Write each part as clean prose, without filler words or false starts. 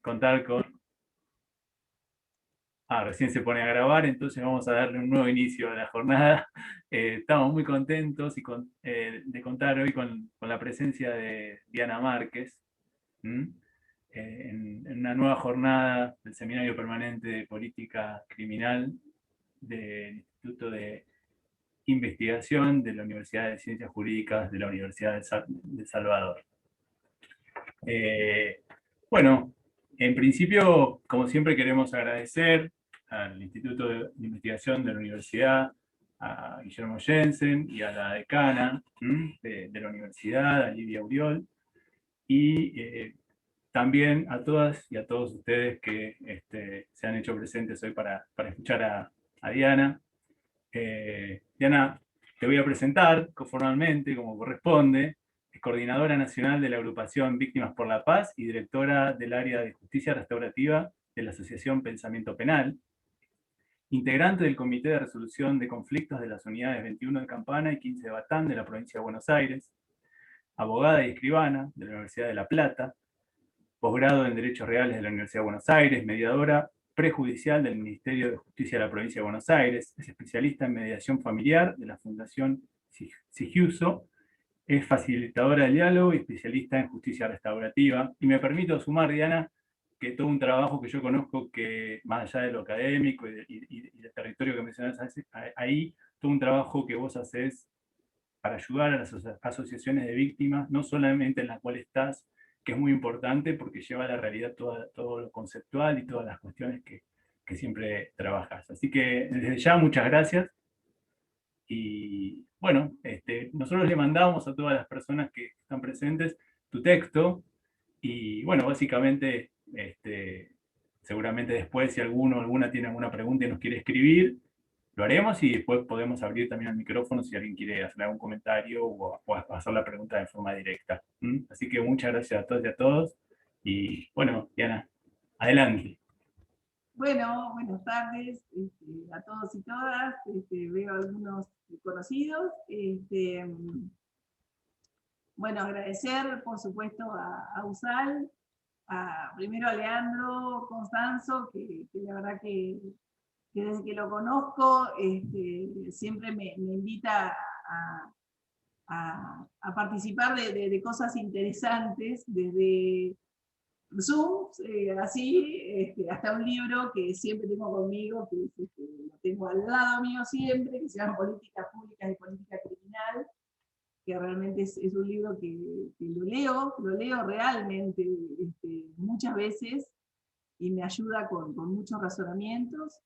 contar con... recién se pone a grabar, entonces vamos a darle un nuevo inicio a la jornada. Estamos muy contentos de contar hoy con la presencia de Diana Márquez, ¿m? En una nueva jornada del Seminario Permanente de Política Criminal del Instituto de Investigación de la Universidad de Ciencias Jurídicas de la Universidad de Salvador. Bueno, en principio, como siempre, queremos agradecer al Instituto de Investigación de la Universidad, a Guillermo Jensen y a la decana de la universidad, a Lidia Uriol, y también a todas y a todos ustedes que se han hecho presentes hoy para escuchar a Diana. Diana, te voy a presentar formalmente, como corresponde. Es coordinadora nacional de la agrupación Víctimas por la Paz y directora del área de justicia restaurativa de la Asociación Pensamiento Penal, integrante del Comité de Resolución de Conflictos de las unidades 21 de Campana y 15 de Batán de la provincia de Buenos Aires, abogada y escribana de la Universidad de La Plata, posgrado en Derechos Reales de la Universidad de Buenos Aires, mediadora prejudicial del Ministerio de Justicia de la Provincia de Buenos Aires, es especialista en mediación familiar de la Fundación Sigiuso, es facilitadora del diálogo y especialista en justicia restaurativa. Y me permito sumar, Diana, que todo un trabajo que yo conozco, que más allá de lo académico y del territorio que mencionas ahí, todo un trabajo que vos haces para ayudar a las asociaciones de víctimas, no solamente en la cual estás, que es muy importante porque lleva a la realidad todo lo conceptual y todas las cuestiones que siempre trabajas. Así que desde ya muchas gracias. Y bueno, nosotros le mandamos a todas las personas que están presentes tu texto y bueno, básicamente seguramente después si alguna tiene alguna pregunta y nos quiere escribir, lo haremos y después podemos abrir también el micrófono si alguien quiere hacer algún comentario o hacer la pregunta de forma directa. Así que muchas gracias a todos y a todos. Y bueno, Diana, adelante. Bueno, buenas tardes a todos y todas. Veo algunos conocidos. Bueno, agradecer, por supuesto, a USAL, primero a Leandro Constanzo, que la verdad que desde que lo conozco siempre me invita a participar de cosas interesantes, desde Zoom, así, hasta un libro que siempre tengo conmigo, que lo tengo al lado mío siempre, que se llama Políticas Públicas y Política Criminal, que realmente es un libro que lo leo realmente muchas veces y me ayuda con muchos razonamientos.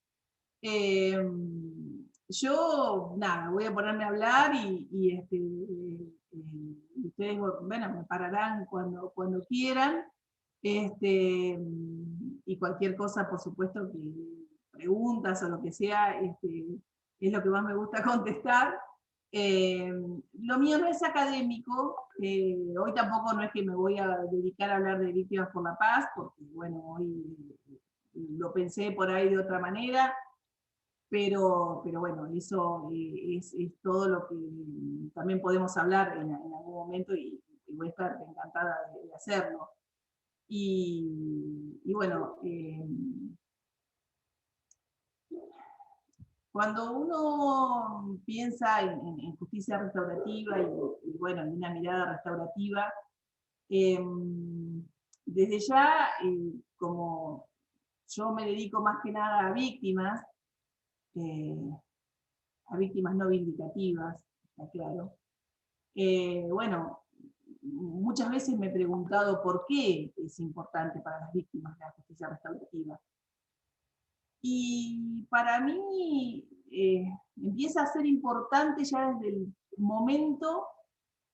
Yo, nada, voy a ponerme a hablar y ustedes, bueno, me pararán cuando quieran. Y cualquier cosa, por supuesto, que preguntas o lo que sea, es lo que más me gusta contestar. Lo mío no es académico, hoy tampoco no es que me voy a dedicar a hablar de Víctimas por la Paz, porque bueno, hoy lo pensé por ahí de otra manera, pero bueno, eso es todo lo que también podemos hablar en algún momento y voy a estar encantada de hacerlo. Y bueno, cuando uno piensa en justicia restaurativa y bueno, en una mirada restaurativa, desde ya, como yo me dedico más que nada a víctimas no vindicativas, está claro. Bueno, muchas veces me he preguntado por qué es importante para las víctimas la justicia restaurativa. Y para mí empieza a ser importante ya desde el momento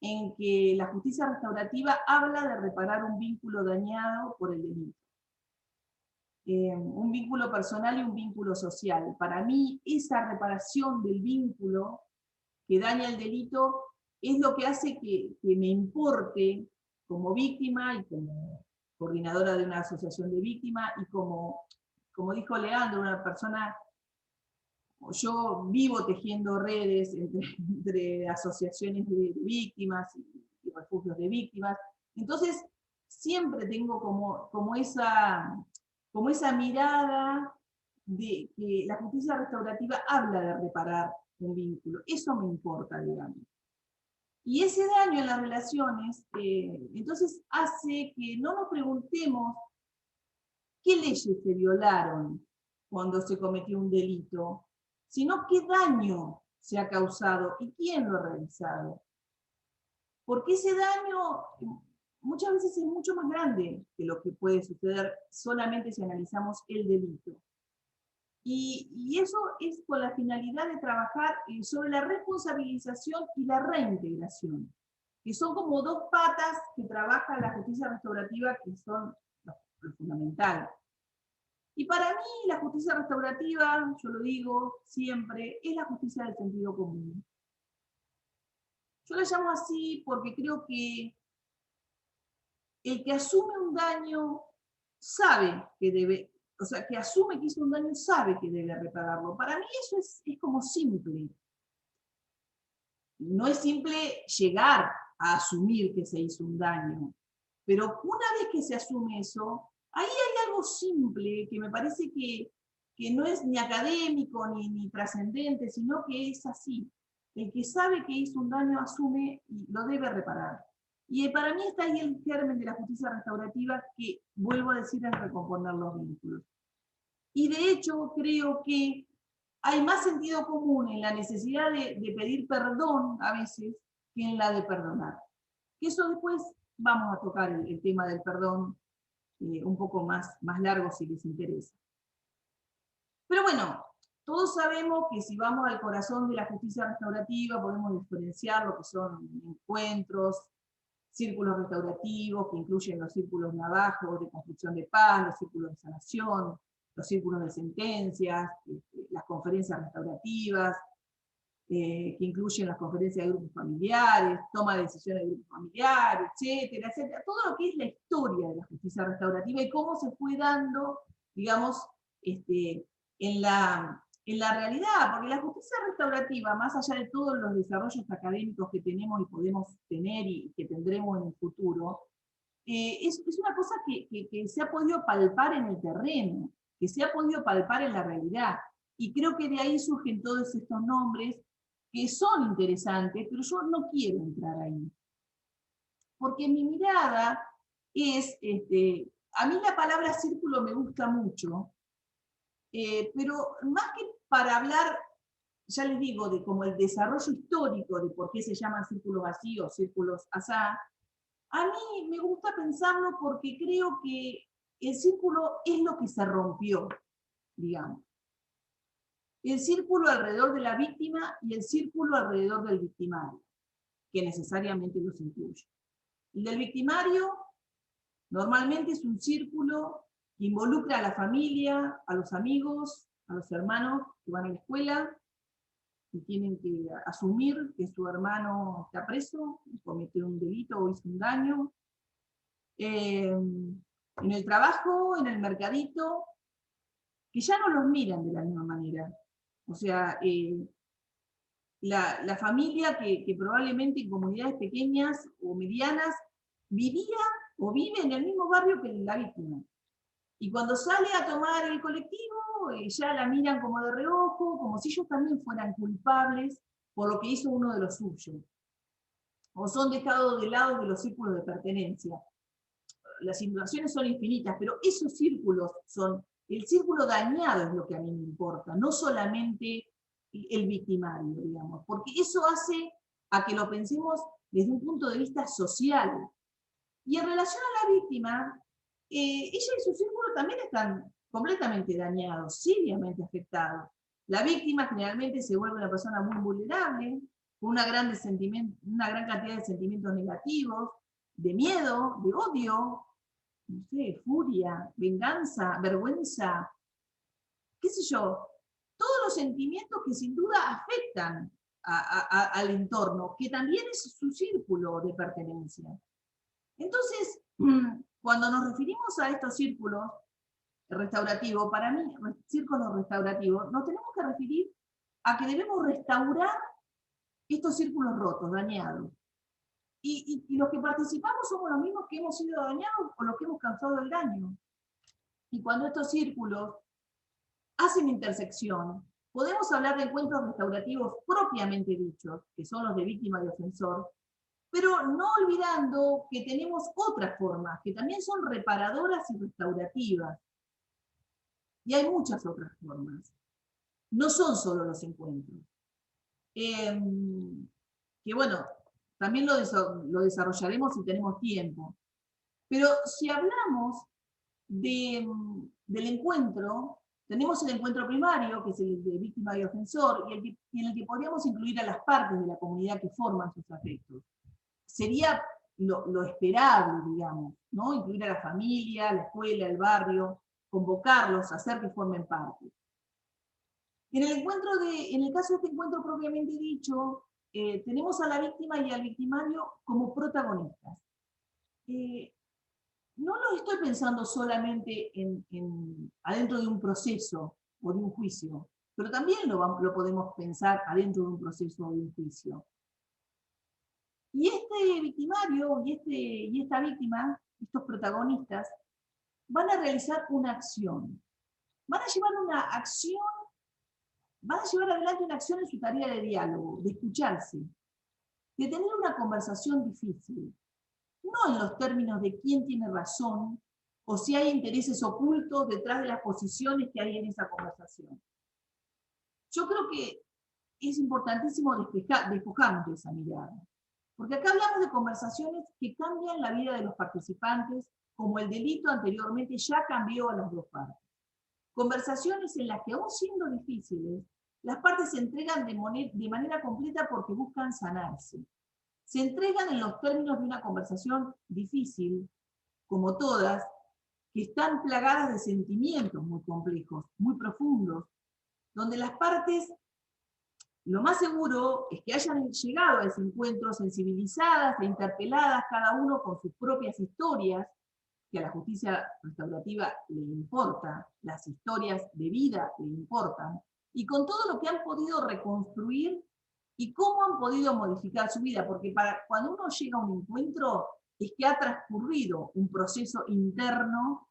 en que la justicia restaurativa habla de reparar un vínculo dañado por el delito. Un vínculo personal y un vínculo social. Para mí, esa reparación del vínculo que daña el delito es lo que hace que me importe como víctima y como coordinadora de una asociación de víctimas y como dijo Leandro, una persona, yo vivo tejiendo redes entre asociaciones de víctimas y refugios de víctimas. Entonces, siempre tengo como esa mirada de que la justicia restaurativa habla de reparar un vínculo. Eso me importa, digamos. Y ese daño en las relaciones, entonces hace que no nos preguntemos qué leyes se violaron cuando se cometió un delito, sino qué daño se ha causado y quién lo ha realizado. Porque ese daño muchas veces es mucho más grande que lo que puede suceder solamente si analizamos el delito. Y eso es con la finalidad de trabajar sobre la responsabilización y la reintegración, que son como dos patas que trabaja la justicia restaurativa, que son lo fundamental. Y para mí la justicia restaurativa, yo lo digo siempre, es la justicia del sentido común. Yo la llamo así porque creo que el que asume un daño sabe que debe, o sea, que asume que hizo un daño sabe que debe repararlo. Para mí eso es como simple. No es simple llegar a asumir que se hizo un daño, pero una vez que se asume eso, ahí hay algo simple que me parece que no es ni académico ni trascendente, sino que es así. El que sabe que hizo un daño asume y lo debe reparar. Y para mí está ahí el germen de la justicia restaurativa, que, vuelvo a decir, es recomponer los vínculos. Y de hecho creo que hay más sentido común en la necesidad de pedir perdón a veces que en la de perdonar. Que eso después vamos a tocar el tema del perdón un poco más largo si les interesa. Pero bueno, todos sabemos que si vamos al corazón de la justicia restaurativa podemos diferenciar lo que son encuentros, círculos restaurativos, que incluyen los círculos de abajo, de construcción de paz, los círculos de sanación, los círculos de sentencias, las conferencias restaurativas, que incluyen las conferencias de grupos familiares, toma de decisiones de grupos familiares, etcétera, etcétera. Todo lo que es la historia de la justicia restaurativa y cómo se fue dando, digamos, en la realidad, porque la justicia restaurativa, más allá de todos los desarrollos académicos que tenemos y podemos tener y que tendremos en el futuro, es una cosa que se ha podido palpar en el terreno, que se ha podido palpar en la realidad. Y creo que de ahí surgen todos estos nombres que son interesantes, pero yo no quiero entrar ahí. Porque mi mirada es, a mí la palabra círculo me gusta mucho, pero más que para hablar, ya les digo, de como el desarrollo histórico de por qué se llaman círculos así o círculos asá, a mí me gusta pensarlo porque creo que el círculo es lo que se rompió, digamos. El círculo alrededor de la víctima y el círculo alrededor del victimario, que necesariamente los incluye. El del victimario normalmente es un círculo que involucra a la familia, a los amigos, a los hermanos que van a la escuela y tienen que asumir que su hermano está preso, cometió un delito o hizo un daño. En el trabajo, en el mercadito, que ya no los miran de la misma manera. O sea, la familia que probablemente en comunidades pequeñas o medianas vivía o vive en el mismo barrio que la víctima. Y cuando sale a tomar el colectivo, ya la miran como de reojo, como si ellos también fueran culpables por lo que hizo uno de los suyos. O son dejados de lado de los círculos de pertenencia. Las situaciones son infinitas, pero esos círculos son, el círculo dañado es lo que a mí me importa, no solamente el victimario, digamos, porque eso hace a que lo pensemos desde un punto de vista social. Y en relación a la víctima, ella y su círculo también están completamente dañados, seriamente afectados. La víctima generalmente se vuelve una persona muy vulnerable, con una gran cantidad de sentimientos negativos, de miedo, de odio, no sé, furia, venganza, vergüenza, qué sé yo, todos los sentimientos que sin duda afectan al entorno, que también es su círculo de pertenencia. Entonces, cuando nos referimos a estos círculos restaurativos, para mí, círculos restaurativos, nos tenemos que referir a que debemos restaurar estos círculos rotos, dañados. y los que participamos somos los mismos que hemos sido dañados o los que hemos causado el daño. Y cuando estos círculos hacen intersección, podemos hablar de encuentros restaurativos propiamente dichos, que son los de víctima y ofensor, pero no olvidando que tenemos otras formas, que también son reparadoras y restaurativas. Y hay muchas otras formas. No son solo los encuentros. Que bueno, también lo desarrollaremos si tenemos tiempo. Pero si hablamos del encuentro, tenemos el encuentro primario, que es el de víctima y ofensor, y en el que podríamos incluir a las partes de la comunidad que forman sus afectos. Sería lo esperable, digamos, ¿no? Incluir a la familia, la escuela, el barrio, convocarlos, hacer que formen parte. En el caso de este encuentro propiamente dicho, tenemos a la víctima y al victimario como protagonistas. No lo estoy pensando solamente adentro de un proceso o de un juicio, pero también lo podemos pensar adentro de un proceso o de un juicio. Y este victimario y esta víctima, estos protagonistas, van a realizar una acción. Van a llevar adelante una acción en su tarea de diálogo, de escucharse, de tener una conversación difícil. No en los términos de quién tiene razón o si hay intereses ocultos detrás de las posiciones que hay en esa conversación. Yo creo que es importantísimo despojarnos de esa mirada. Porque acá hablamos de conversaciones que cambian la vida de los participantes, como el delito anteriormente ya cambió a las dos partes. Conversaciones en las que, aún siendo difíciles, las partes se entregan de manera completa porque buscan sanarse. Se entregan en los términos de una conversación difícil, como todas, que están plagadas de sentimientos muy complejos, muy profundos, donde las partes, lo más seguro es que hayan llegado a ese encuentro sensibilizadas e interpeladas, cada uno con sus propias historias, que a la justicia restaurativa le importa, las historias de vida le importan, y con todo lo que han podido reconstruir y cómo han podido modificar su vida, porque cuando uno llega a un encuentro es que ha transcurrido un proceso interno,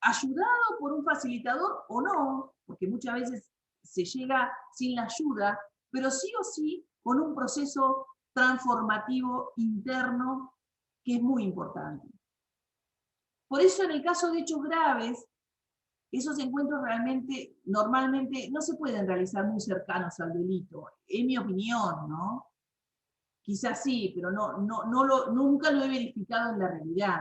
ayudado por un facilitador o no, porque muchas veces se llega sin la ayuda, pero sí o sí con un proceso transformativo interno que es muy importante. Por eso en el caso de hechos graves, esos encuentros normalmente no se pueden realizar muy cercanos al delito, en mi opinión, ¿no? Quizás sí, pero nunca lo he verificado en la realidad.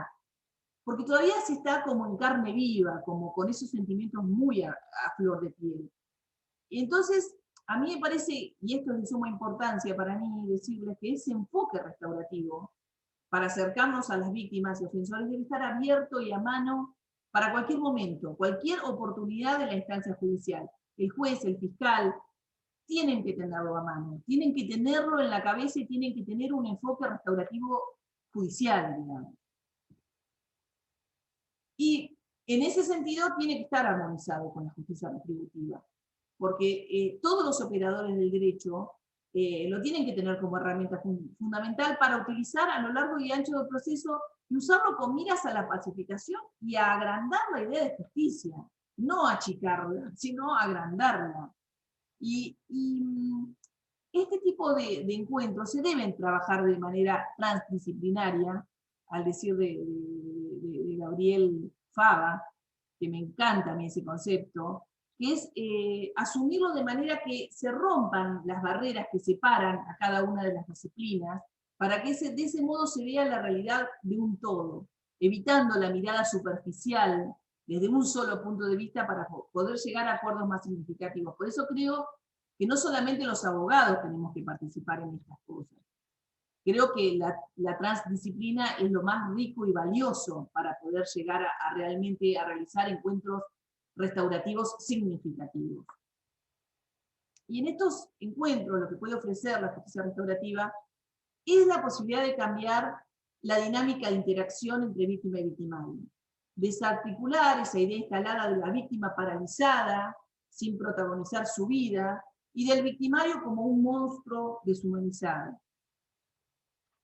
Porque todavía se está como en carne viva, como con esos sentimientos muy a flor de piel. Y entonces, a mí me parece, y esto es de suma importancia para mí decirles, que ese enfoque restaurativo, para acercarnos a las víctimas y ofensores, debe estar abierto y a mano para cualquier momento, cualquier oportunidad de la instancia judicial. El juez, el fiscal, tienen que tenerlo a mano, tienen que tenerlo en la cabeza y tienen que tener un enfoque restaurativo judicial, digamos. Y en ese sentido tiene que estar armonizado con la justicia retributiva, porque todos los operadores del derecho lo tienen que tener como herramienta fundamental para utilizar a lo largo y ancho del proceso y usarlo con miras a la pacificación y a agrandar la idea de justicia, no achicarla, sino agrandarla. Y este tipo de encuentros se deben trabajar de manera transdisciplinaria, al decir de Gabriel Fava, que me encanta a mí ese concepto, que es asumirlo de manera que se rompan las barreras que separan a cada una de las disciplinas, para que de ese modo se vea la realidad de un todo, evitando la mirada superficial desde un solo punto de vista para poder llegar a acuerdos más significativos. Por eso creo que no solamente los abogados tenemos que participar en estas cosas. Creo que la transdisciplina es lo más rico y valioso para poder llegar realmente a realizar encuentros restaurativos significativos. Y en estos encuentros lo que puede ofrecer la justicia restaurativa es la posibilidad de cambiar la dinámica de interacción entre víctima y victimario. Desarticular esa idea instalada de la víctima paralizada, sin protagonizar su vida, y del victimario como un monstruo deshumanizado.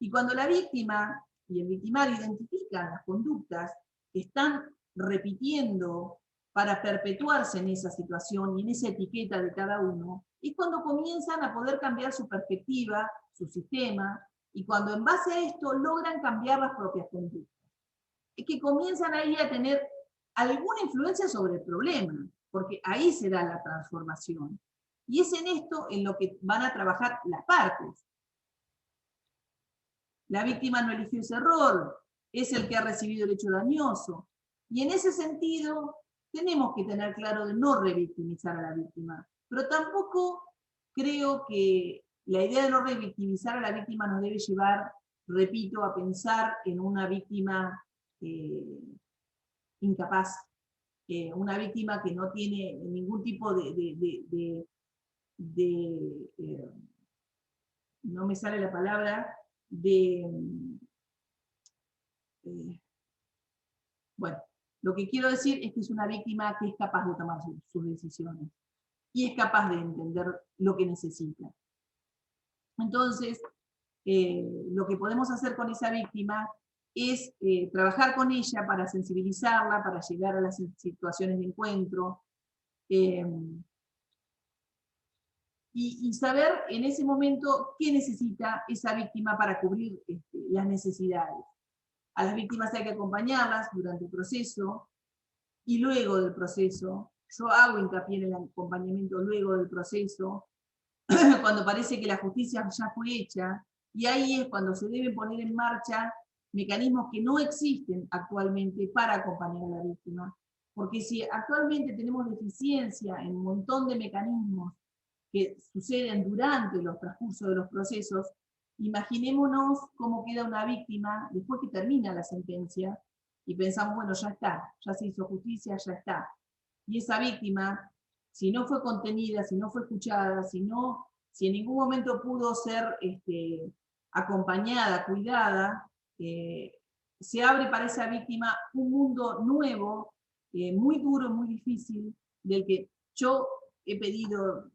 Y cuando la víctima y el victimario identifican las conductas que están repitiendo para perpetuarse en esa situación y en esa etiqueta de cada uno, es cuando comienzan a poder cambiar su perspectiva, su sistema, y cuando en base a esto logran cambiar las propias conductas. Es que comienzan ahí a tener alguna influencia sobre el problema, porque ahí se da la transformación. Y es en esto en lo que van a trabajar las partes. La víctima no eligió ese error, es el que ha recibido el hecho dañoso. Y en ese sentido, tenemos que tener claro de no revictimizar a la víctima. Pero tampoco creo que la idea de no revictimizar a la víctima nos debe llevar, repito, a pensar en una víctima incapaz, una víctima que no tiene ningún tipo no me sale la palabra, bueno, lo que quiero decir es que es una víctima que es capaz de tomar sus decisiones y es capaz de entender lo que necesita. Entonces, lo que podemos hacer con esa víctima es trabajar con ella para sensibilizarla, para llegar a las situaciones de encuentro, y saber en ese momento qué necesita esa víctima para cubrir las necesidades. A las víctimas hay que acompañarlas durante el proceso y luego del proceso. Yo hago hincapié en el acompañamiento luego del proceso, cuando parece que la justicia ya fue hecha, y ahí es cuando se deben poner en marcha mecanismos que no existen actualmente para acompañar a la víctima. Porque si actualmente tenemos deficiencia en un montón de mecanismos que suceden durante los transcursos de los procesos, imaginémonos cómo queda una víctima después que termina la sentencia y pensamos, bueno, ya está, ya se hizo justicia, ya está. Y esa víctima, si no fue contenida, si no fue escuchada, si en ningún momento pudo ser acompañada, cuidada, se abre para esa víctima un mundo nuevo, muy duro, muy difícil, del que yo he pedido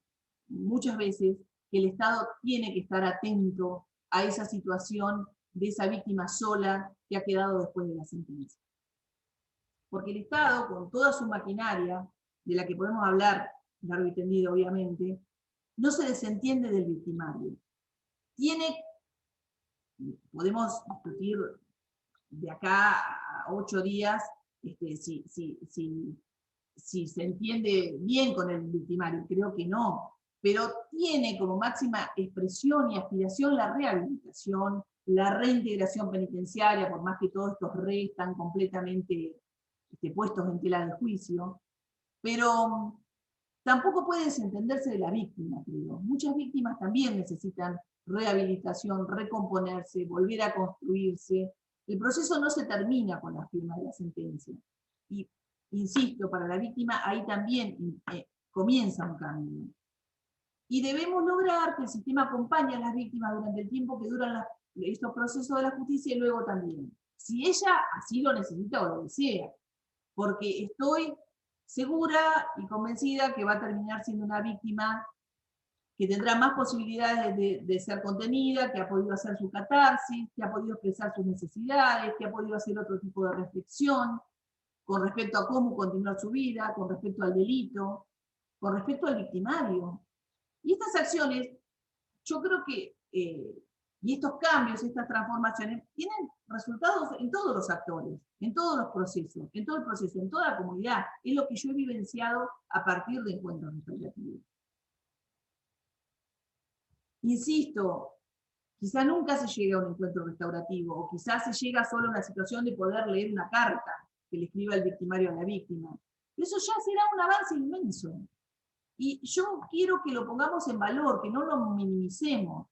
muchas veces que el Estado tiene que estar atento a esa situación de esa víctima sola que ha quedado después de la sentencia. Porque el Estado, con toda su maquinaria, de la que podemos hablar largo y tendido obviamente, no se desentiende del victimario. Podemos discutir de acá a 8 días si se entiende bien con el victimario, creo que no, pero tiene como máxima expresión y aspiración la rehabilitación, la reintegración penitenciaria, por más que todos estos están completamente puestos en tela de juicio, pero tampoco puede desentenderse de la víctima, creo. Muchas víctimas también necesitan rehabilitación, recomponerse, volver a construirse. El proceso no se termina con la firma de la sentencia. Y, insisto, para la víctima ahí también comienza un camino. Y debemos lograr que el sistema acompañe a las víctimas durante el tiempo que duran estos procesos de la justicia y luego también. Si ella así lo necesita o lo desea. Porque estoy segura y convencida que va a terminar siendo una víctima que tendrá más posibilidades de ser contenida, que ha podido hacer su catarsis, que ha podido expresar sus necesidades, que ha podido hacer otro tipo de reflexión con respecto a cómo continuar su vida, con respecto al delito, con respecto al victimario. Y estas acciones, yo creo que, y estos cambios, estas transformaciones, tienen resultados en todos los actores, en todos los procesos, en todo el proceso, en toda la comunidad. Es lo que yo he vivenciado a partir de encuentros restaurativos. Insisto, quizá nunca se llega a un encuentro restaurativo, o quizás se llega solo a una situación de poder leer una carta que le escriba el victimario a la víctima. Eso ya será un avance inmenso. Y yo quiero que lo pongamos en valor, que no lo minimicemos,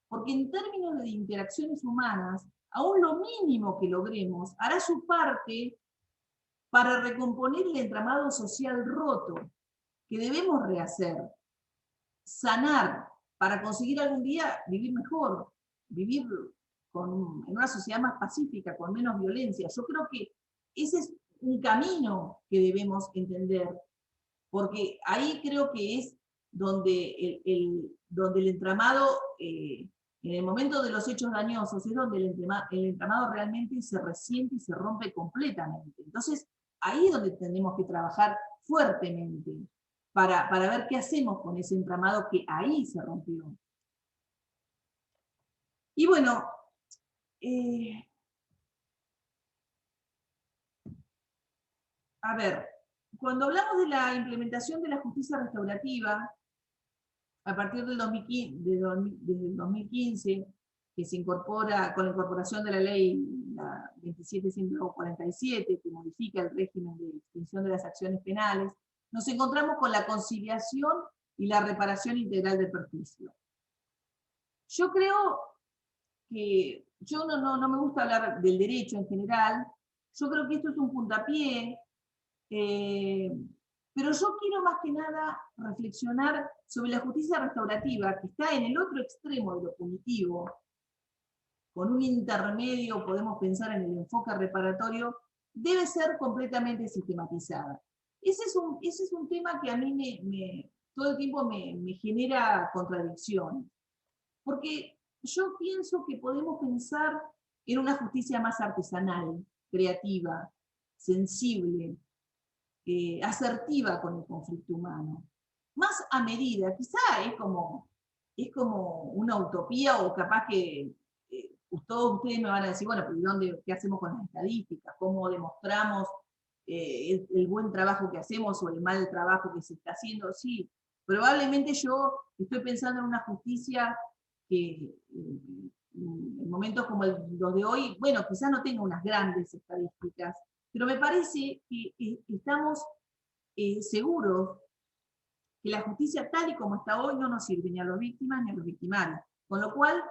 porque en términos de interacciones humanas, aún lo mínimo que logremos hará su parte para recomponer el entramado social roto que debemos rehacer, sanar, para conseguir algún día vivir mejor, vivir en una sociedad más pacífica, con menos violencia. Yo creo que ese es un camino que debemos entender, porque ahí creo que es donde el entramado En el momento de los hechos dañosos es donde el entramado realmente se resiente y se rompe completamente. Entonces, ahí es donde tenemos que trabajar fuertemente para ver qué hacemos con ese entramado que ahí se rompió. Y bueno, a ver, cuando hablamos de la implementación de la justicia restaurativa, a partir del 2015, que se incorpora con la incorporación de la ley la 27147, que modifica el régimen de extinción de las acciones penales, nos encontramos con la conciliación y la reparación integral del perjuicio. Yo creo que, yo no me gusta hablar del derecho en general, yo creo que esto es un puntapié, pero yo quiero más que nada reflexionar sobre la justicia restaurativa, que está en el otro extremo de lo punitivo. Con un intermedio podemos pensar en el enfoque reparatorio, debe ser completamente sistematizada. Ese es un tema que a mí todo el tiempo me genera contradicciones. Porque yo pienso que podemos pensar en una justicia más artesanal, creativa, sensible, asertiva con el conflicto humano. Más a medida, quizá es como una utopía, o capaz que todos ustedes me van a decir, bueno, pero ¿qué hacemos con las estadísticas? ¿Cómo demostramos el buen trabajo que hacemos o el mal trabajo que se está haciendo? Sí, probablemente yo estoy pensando en una justicia que en momentos como los de hoy, bueno, quizás no tenga unas grandes estadísticas, pero me parece que estamos seguros que la justicia tal y como está hoy no nos sirve ni a las víctimas ni a los victimarios. Con lo cual,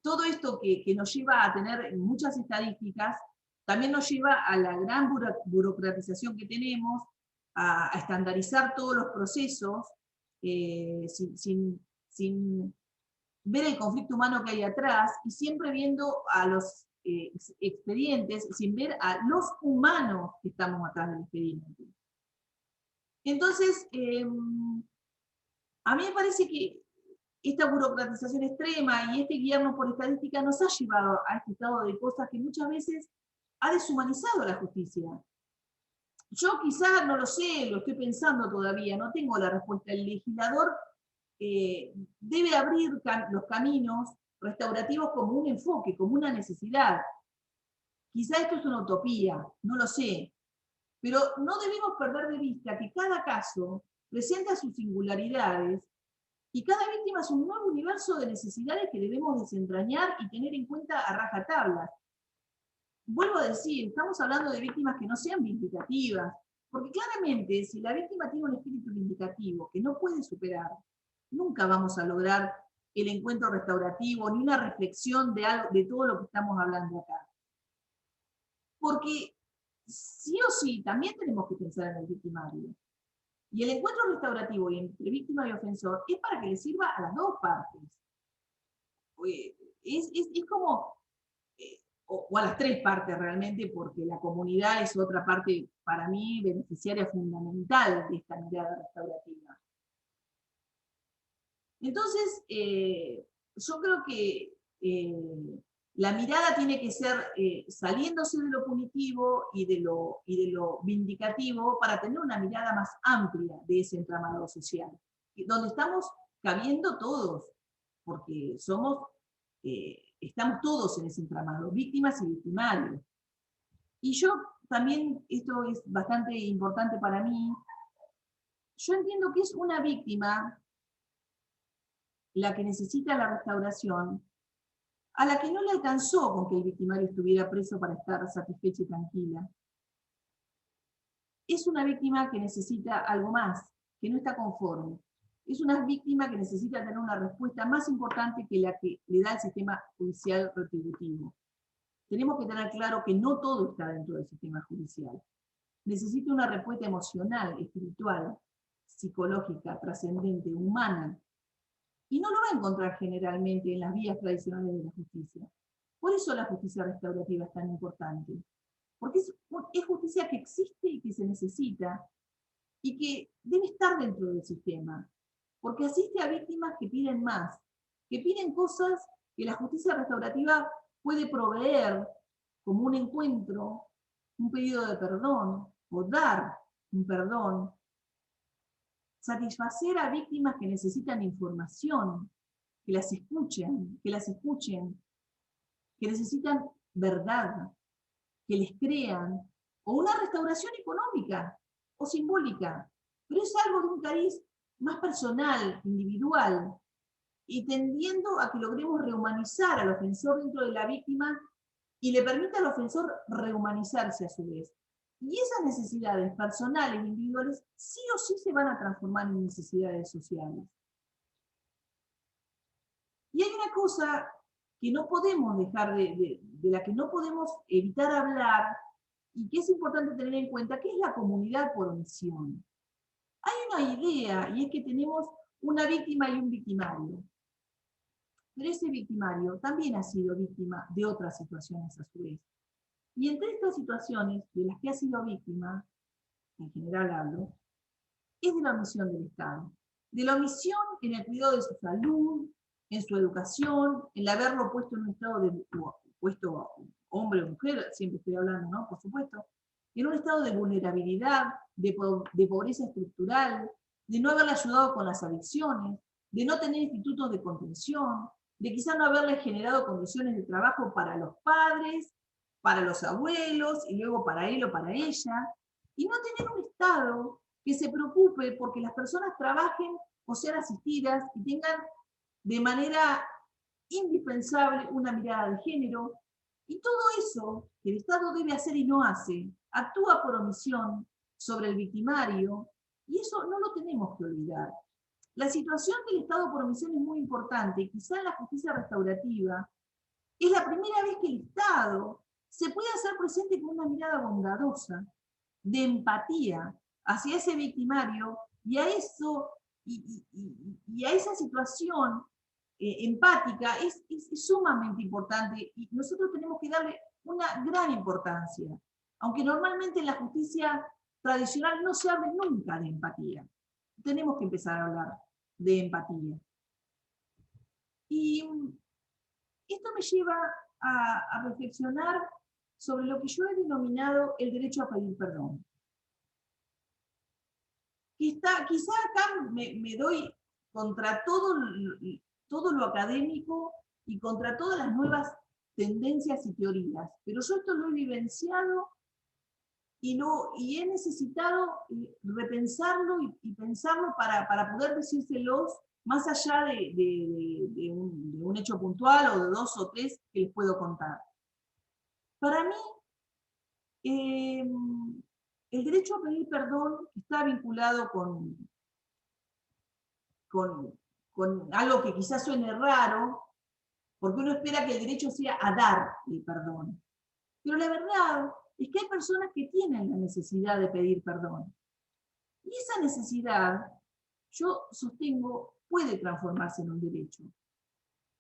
todo esto que nos lleva a tener muchas estadísticas, también nos lleva a la gran burocratización que tenemos, a estandarizar todos los procesos, sin ver el conflicto humano que hay atrás, y siempre viendo a los expedientes, sin ver a los humanos que estamos atrás del expediente. Entonces, a mí me parece que esta burocratización extrema y este guiarnos por estadística nos ha llevado a este estado de cosas que muchas veces ha deshumanizado la justicia. Yo quizás no lo sé, lo estoy pensando todavía, no tengo la respuesta. El legislador debe abrir los caminos restaurativos como un enfoque, como una necesidad. Quizá esto es una utopía, no lo sé, pero no debemos perder de vista que cada caso presenta sus singularidades y cada víctima es un nuevo universo de necesidades que debemos desentrañar y tener en cuenta a rajatabla. Vuelvo a decir, estamos hablando de víctimas que no sean vindicativas, porque claramente si la víctima tiene un espíritu vindicativo que no puede superar, nunca vamos a lograr el encuentro restaurativo ni una reflexión de todo lo que estamos hablando acá. Porque sí o sí también tenemos que pensar en el victimario. Y el encuentro restaurativo entre víctima y ofensor es para que le sirva a las dos partes. Es como, o a las tres partes realmente, porque la comunidad es otra parte, para mí, beneficiaria fundamental de esta mirada restaurativa. Entonces, yo creo que la mirada tiene que ser saliéndose de lo punitivo y de lo vindicativo para tener una mirada más amplia de ese entramado social, donde estamos cabiendo todos, porque estamos todos en ese entramado, víctimas y victimarios. Y yo también, esto es bastante importante para mí, yo entiendo que es una víctima la que necesita la restauración, a la que no le alcanzó con que el victimario estuviera preso para estar satisfecha y tranquila. Es una víctima que necesita algo más, que no está conforme. Es una víctima que necesita tener una respuesta más importante que la que le da el sistema judicial retributivo. Tenemos que tener claro que no todo está dentro del sistema judicial. Necesita una respuesta emocional, espiritual, psicológica, trascendente, humana, y no lo va a encontrar generalmente en las vías tradicionales de la justicia. Por eso la justicia restaurativa es tan importante. Porque es justicia que existe y que se necesita, y que debe estar dentro del sistema. Porque asiste a víctimas que piden más, que piden cosas que la justicia restaurativa puede proveer como un encuentro, un pedido de perdón, o dar un perdón, satisfacer a víctimas que necesitan información, que las escuchen, que necesitan verdad, que les crean, o una restauración económica o simbólica, pero es algo de un cariz más personal, individual, y tendiendo a que logremos rehumanizar al ofensor dentro de la víctima y le permita al ofensor rehumanizarse a su vez. Y esas necesidades personales e individuales sí o sí se van a transformar en necesidades sociales. Y hay una cosa que no podemos dejar de la que no podemos evitar hablar y que es importante tener en cuenta, que es la comunidad por omisión. Hay una idea, y es que tenemos una víctima y un victimario. Pero ese victimario también ha sido víctima de otras situaciones a su vez. Y entre estas situaciones de las que ha sido víctima, en general hablo, es de la omisión del Estado. De la omisión en el cuidado de su salud, en su educación, en haberlo puesto en un estado de, puesto hombre o mujer, siempre estoy hablando, ¿no? Por supuesto, en un estado de vulnerabilidad, de pobreza estructural, de no haberle ayudado con las adicciones, de no tener institutos de contención, de quizá no haberle generado condiciones de trabajo para los padres, para los abuelos, y luego para él o para ella, y no tener un Estado que se preocupe porque las personas trabajen o sean asistidas y tengan de manera indispensable una mirada de género, y todo eso que el Estado debe hacer y no hace, actúa por omisión sobre el victimario, y eso no lo tenemos que olvidar. La situación del Estado por omisión es muy importante, y quizá en la justicia restaurativa es la primera vez que el Estado se puede hacer presente con una mirada bondadosa, de empatía hacia ese victimario y a eso y a esa situación empática es sumamente importante, y nosotros tenemos que darle una gran importancia, aunque normalmente en la justicia tradicional no se hable nunca de empatía. Tenemos que empezar a hablar de empatía. Y esto me lleva a reflexionar sobre lo que yo he denominado el derecho a pedir perdón. Quizá acá me doy contra todo lo académico y contra todas las nuevas tendencias y teorías, pero yo esto lo he vivenciado y he necesitado repensarlo y pensarlo para poder decírselos más allá de un hecho puntual o de 2 o 3 que les puedo contar. Para mí, el derecho a pedir perdón está vinculado con algo que quizás suene raro, porque uno espera que el derecho sea a dar el perdón. Pero la verdad es que hay personas que tienen la necesidad de pedir perdón. Y esa necesidad, yo sostengo, puede transformarse en un derecho.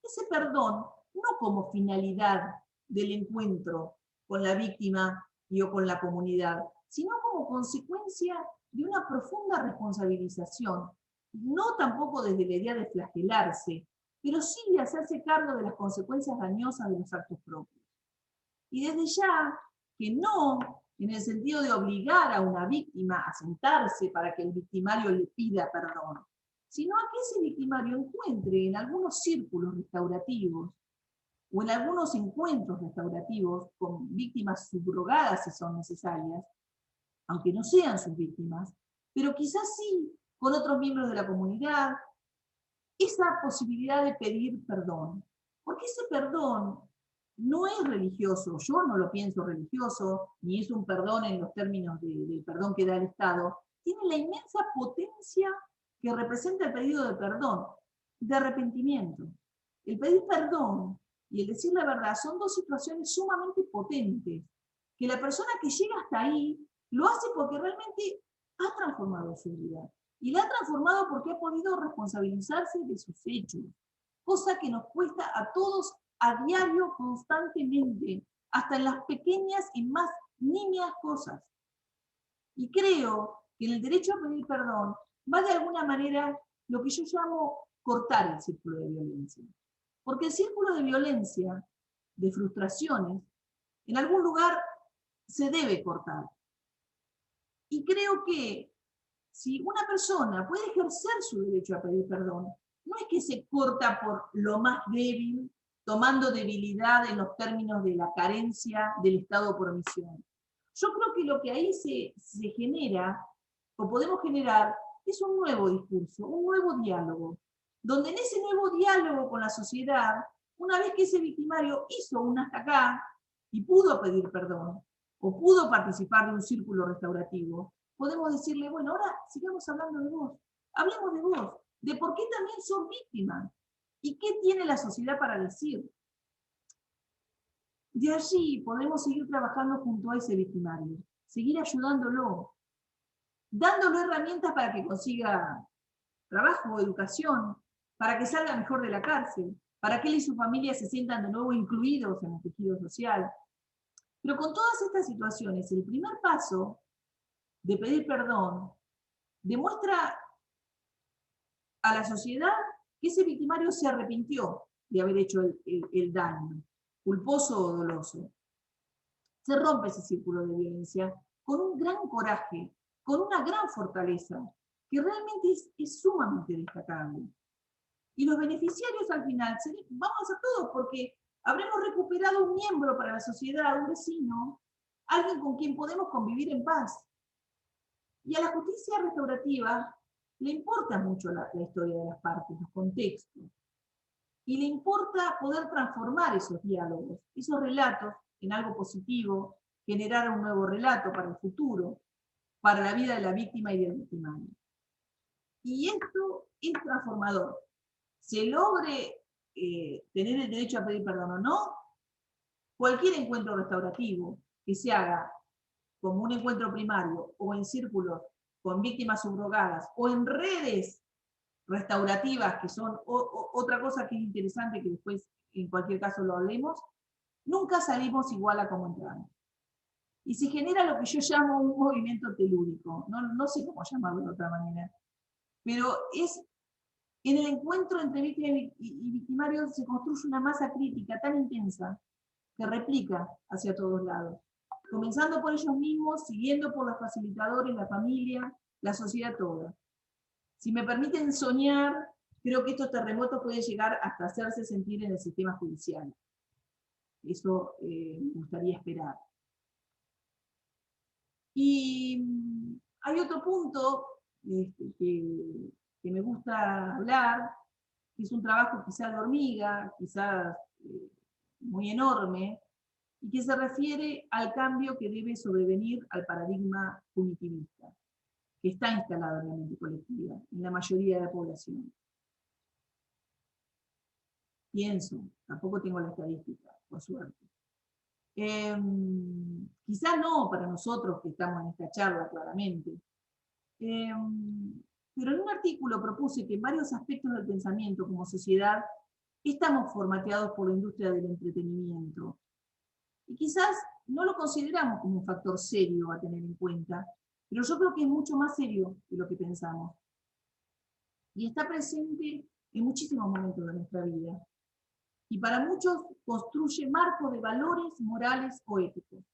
Ese perdón, no como finalidad del encuentro con la víctima y o con la comunidad, sino como consecuencia de una profunda responsabilización, no tampoco desde la idea de flagelarse, pero sí de hacerse cargo de las consecuencias dañosas de los actos propios. Y desde ya, que no en el sentido de obligar a una víctima a sentarse para que el victimario le pida perdón, sino a que ese victimario encuentre en algunos círculos restaurativos o en algunos encuentros restaurativos con víctimas subrogadas si son necesarias, aunque no sean sus víctimas, pero quizás sí con otros miembros de la comunidad, esa posibilidad de pedir perdón. Porque ese perdón no es religioso, yo no lo pienso religioso, ni es un perdón en los términos del perdón que da el Estado, tiene la inmensa potencia que representa el pedido de perdón, de arrepentimiento. El pedir perdón y el decir la verdad son dos situaciones sumamente potentes, que la persona que llega hasta ahí lo hace porque realmente ha transformado su vida. Y la ha transformado porque ha podido responsabilizarse de sus hechos, cosa que nos cuesta a todos a diario, constantemente, hasta en las pequeñas y más nimias cosas. Y creo que en el derecho a pedir perdón va de alguna manera lo que yo llamo cortar el círculo de violencia. Porque el círculo de violencia, de frustraciones, en algún lugar se debe cortar. Y creo que si una persona puede ejercer su derecho a pedir perdón, no es que se corta por lo más débil, tomando debilidad en los términos de la carencia del estado por omisión. Yo creo que lo que ahí se genera, o podemos generar, es un nuevo discurso, un nuevo diálogo, donde en ese nuevo diálogo con la sociedad, una vez que ese victimario hizo un hasta acá y pudo pedir perdón, o pudo participar de un círculo restaurativo, podemos decirle, bueno, ahora sigamos hablando de vos, hablemos de vos, de por qué también sos víctima, y qué tiene la sociedad para decir. De allí podemos seguir trabajando junto a ese victimario, seguir ayudándolo, dándole herramientas para que consiga trabajo o educación, para que salga mejor de la cárcel, para que él y su familia se sientan de nuevo incluidos en el tejido social. Pero con todas estas situaciones, el primer paso de pedir perdón demuestra a la sociedad que ese victimario se arrepintió de haber hecho el daño, culposo o doloso. Se rompe ese círculo de violencia con un gran coraje, con una gran fortaleza, que realmente es sumamente destacable. Y los beneficiarios al final, vamos a todos, porque habremos recuperado un miembro para la sociedad, un vecino, alguien con quien podemos convivir en paz. Y a la justicia restaurativa le importa mucho la historia de las partes, los contextos. Y le importa poder transformar esos diálogos, esos relatos en algo positivo, generar un nuevo relato para el futuro, para la vida de la víctima y del victimario. Y esto es transformador. Se logre tener el derecho a pedir perdón o no, cualquier encuentro restaurativo que se haga como un encuentro primario o en círculos con víctimas subrogadas o en redes restaurativas, que son otra cosa que es interesante, que después en cualquier caso lo hablemos, nunca salimos igual a como entramos. Y se genera lo que yo llamo un movimiento telúrico, no sé cómo llamarlo de otra manera, pero es en el encuentro entre víctima y victimario se construye una masa crítica tan intensa que replica hacia todos lados, comenzando por ellos mismos, siguiendo por los facilitadores, la familia, la sociedad toda. Si me permiten soñar, creo que estos terremotos pueden llegar hasta hacerse sentir en el sistema judicial. Eso me gustaría esperar. Y hay otro punto que me gusta hablar, que es un trabajo quizás de hormiga, quizás muy enorme, y que se refiere al cambio que debe sobrevenir al paradigma punitivista, que está instalado en la mente colectiva, en la mayoría de la población. Pienso, tampoco tengo la estadística, por suerte. Quizá no para nosotros que estamos en esta charla, claramente. Pero en un artículo propuse que en varios aspectos del pensamiento como sociedad estamos formateados por la industria del entretenimiento. Y quizás no lo consideramos como un factor serio a tener en cuenta, pero yo creo que es mucho más serio de lo que pensamos. Y está presente en muchísimos momentos de nuestra vida. Y para muchos construye marcos de valores morales o éticos.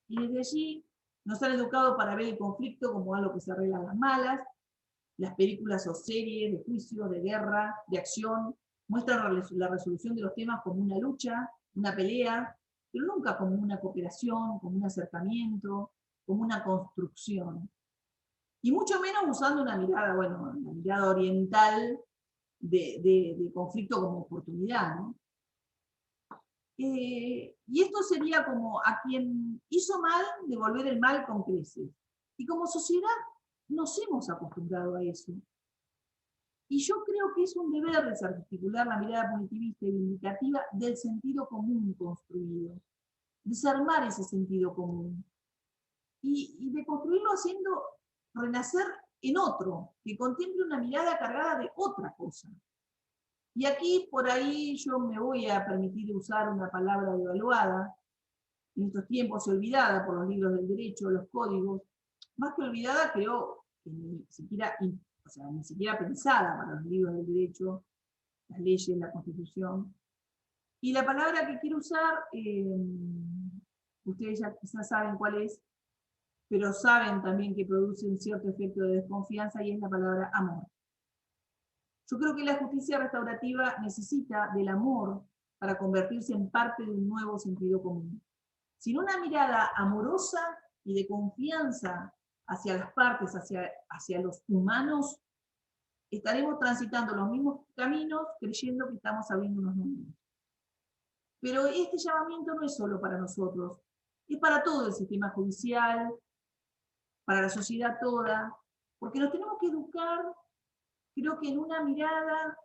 Y desde allí nos han educado para ver el conflicto como algo que se arregla a las malas. Las películas o series de juicio, de guerra, de acción, muestran la resolución de los temas como una lucha, una pelea, pero nunca como una cooperación, como un acercamiento, como una construcción. Y mucho menos usando una mirada, bueno, una mirada oriental de conflicto como oportunidad, ¿no? Y esto sería como a quien hizo mal, devolver el mal con creces. Y como sociedad nos hemos acostumbrado a eso. Y yo creo que es un deber desarticular la mirada punitivista y vindicativa del sentido común construido. Desarmar ese sentido común. Y de construirlo haciendo renacer en otro, que contemple una mirada cargada de otra cosa. Y aquí, por ahí, yo me voy a permitir usar una palabra devaluada, en estos tiempos olvidada por los libros del derecho, los códigos, más que olvidada, creo que ni siquiera pensada para los libros del derecho, las leyes, la Constitución. Y la palabra que quiero usar, ustedes ya quizás saben cuál es, pero saben también que produce un cierto efecto de desconfianza, y es la palabra amor. Yo creo que la justicia restaurativa necesita del amor para convertirse en parte de un nuevo sentido común. Sin una mirada amorosa y de confianza hacia las partes, hacia los humanos, estaremos transitando los mismos caminos creyendo que estamos abriendo unos nuevos. Pero este llamamiento no es solo para nosotros, es para todo el sistema judicial, para la sociedad toda, porque nos tenemos que educar, creo que en una mirada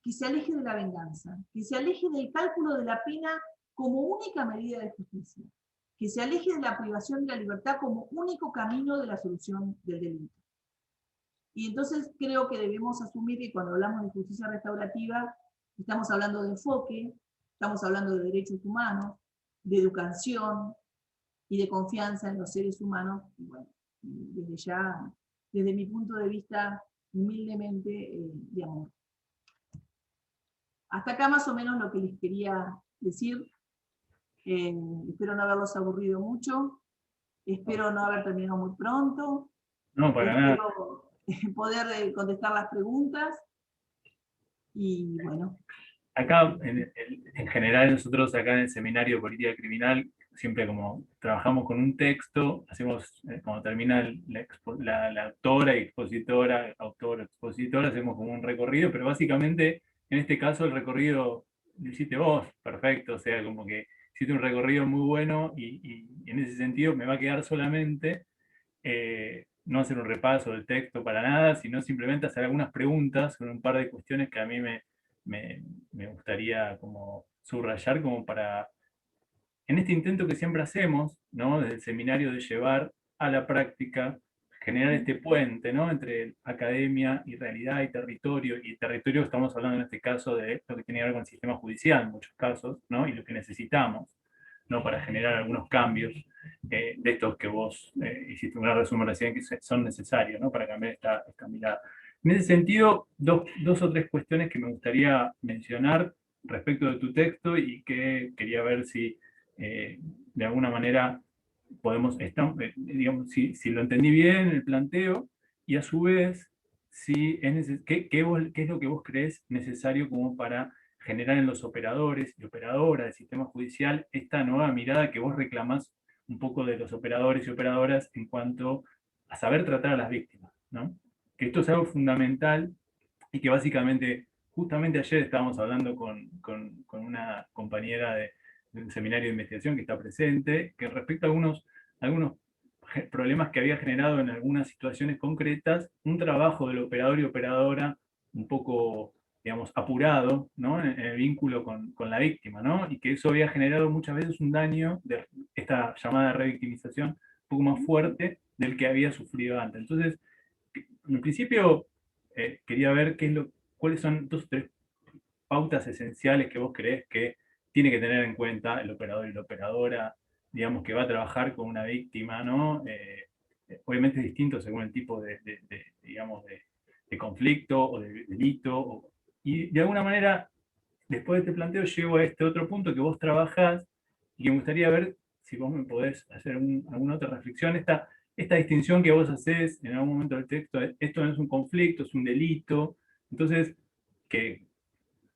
que se aleje de la venganza, que se aleje del cálculo de la pena como única medida de justicia, que se aleje de la privación de la libertad como único camino de la solución del delito. Y entonces creo que debemos asumir que cuando hablamos de justicia restaurativa, estamos hablando de enfoque, estamos hablando de derechos humanos, de educación y de confianza en los seres humanos. Y bueno, desde ya, desde mi punto de vista, humildemente, de amor. Hasta acá más o menos lo que les quería decir. Espero no haberlos aburrido mucho. Espero no haber terminado muy pronto. No, para nada. Espero poder contestar las preguntas. Y bueno. Acá, en general, nosotros acá en el seminario de política criminal, siempre como trabajamos con un texto, hacemos, cuando termina la autora y expositora, autor, expositora, hacemos como un recorrido, pero básicamente, en este caso, el recorrido lo hiciste vos, perfecto, o sea, como que hiciste un recorrido muy bueno y en ese sentido me va a quedar solamente no hacer un repaso del texto para nada, sino simplemente hacer algunas preguntas con un par de cuestiones que a mí me gustaría como subrayar como para, en este intento que siempre hacemos, ¿no? Desde el seminario, de llevar a la práctica, generar este puente, ¿no? Entre academia y realidad y territorio estamos hablando en este caso de lo que tiene que ver con el sistema judicial en muchos casos, ¿no? Y lo que necesitamos, ¿no? Para generar algunos cambios de estos que vos hiciste un gran resumen recién, que son necesarios, ¿no? Para cambiar esta mirada. En ese sentido, dos o tres cuestiones que me gustaría mencionar respecto de tu texto y que quería ver si de alguna manera podemos, digamos, si lo entendí bien el planteo, y a su vez, si ¿qué es lo que vos crees necesario como para generar en los operadores y operadoras del sistema judicial esta nueva mirada que vos reclamás un poco de los operadores y operadoras en cuanto a saber tratar a las víctimas, ¿no? Que esto es algo fundamental y que básicamente, justamente ayer estábamos hablando con una compañera de un seminario de investigación que está presente, que respecto a algunos problemas que había generado en algunas situaciones concretas, un trabajo del operador y operadora un poco, digamos, apurado, ¿no? En el vínculo con la víctima, ¿no? Y que eso había generado muchas veces un daño de esta llamada revictimización un poco más fuerte del que había sufrido antes. Entonces, en principio, quería ver cuáles son dos o tres pautas esenciales que vos creés que tiene que tener en cuenta el operador y la operadora, digamos, que va a trabajar con una víctima, ¿no? Obviamente es distinto según el tipo digamos, de conflicto o de delito. Y de alguna manera, después de este planteo, llego a este otro punto que vos trabajás y que me gustaría ver si vos me podés hacer alguna otra reflexión. Esta distinción que vos haces en algún momento del texto, esto no es un conflicto, es un delito. Entonces, que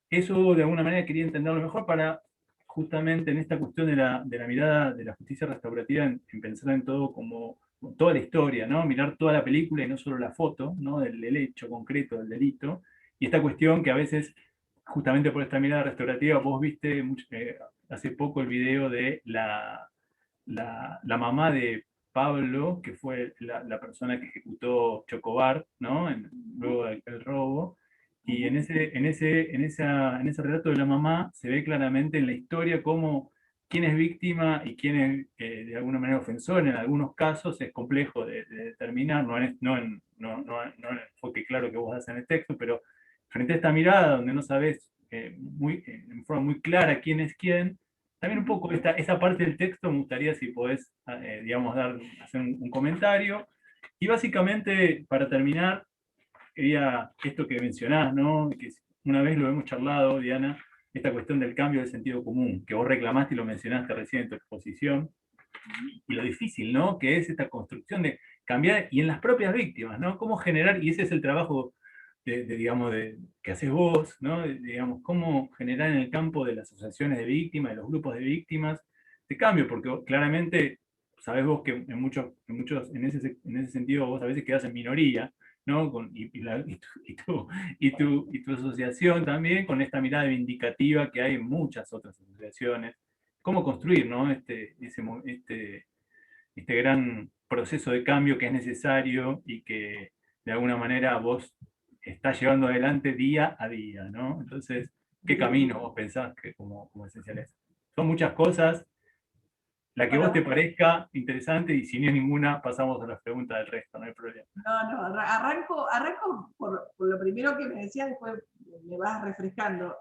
eso de alguna manera quería entenderlo mejor para justamente en esta cuestión de la mirada de la justicia restaurativa, en pensar en todo como toda la historia, ¿no? Mirar toda la película y no solo la foto, ¿no? Del hecho concreto del delito. Y esta cuestión que a veces, justamente por esta mirada restaurativa, vos viste hace poco el video de la mamá de Pablo, que fue la persona que ejecutó Chocobar, ¿no? Luego del robo. Y en ese relato de la mamá se ve claramente en la historia cómo quién es víctima y quién es de alguna manera ofensor. En algunos casos es complejo de determinar, no en el enfoque claro que vos das en el texto, pero frente a esta mirada donde no sabes en forma muy clara quién es quién, también un poco esa parte del texto me gustaría si podés, digamos, hacer un comentario. Y básicamente, para terminar, quería esto que mencionás, ¿no? Que una vez lo hemos charlado, Diana, esta cuestión del cambio del sentido común, que vos reclamaste y lo mencionaste recién en tu exposición, y lo difícil, ¿no? Que es esta construcción de cambiar, y en las propias víctimas, ¿no? Cómo generar, y ese es el trabajo digamos, que haces vos, ¿no? Digamos, cómo generar en el campo de las asociaciones de víctimas, de los grupos de víctimas, este cambio, porque claramente sabés vos que en ese sentido vos a veces quedás en minoría, ¿no? Y tu asociación también, con esta mirada vindicativa que hay en muchas otras asociaciones. ¿Cómo construir, ¿no? Este gran proceso de cambio que es necesario y que de alguna manera vos estás llevando adelante día a día, ¿no? Entonces, ¿qué camino vos pensás que como esencial es? Son muchas cosas, la que vos te Bueno, parezca interesante, y si no es ninguna, pasamos a las preguntas del resto, no hay problema. no, arranco por lo primero que me decías, después me vas refrescando.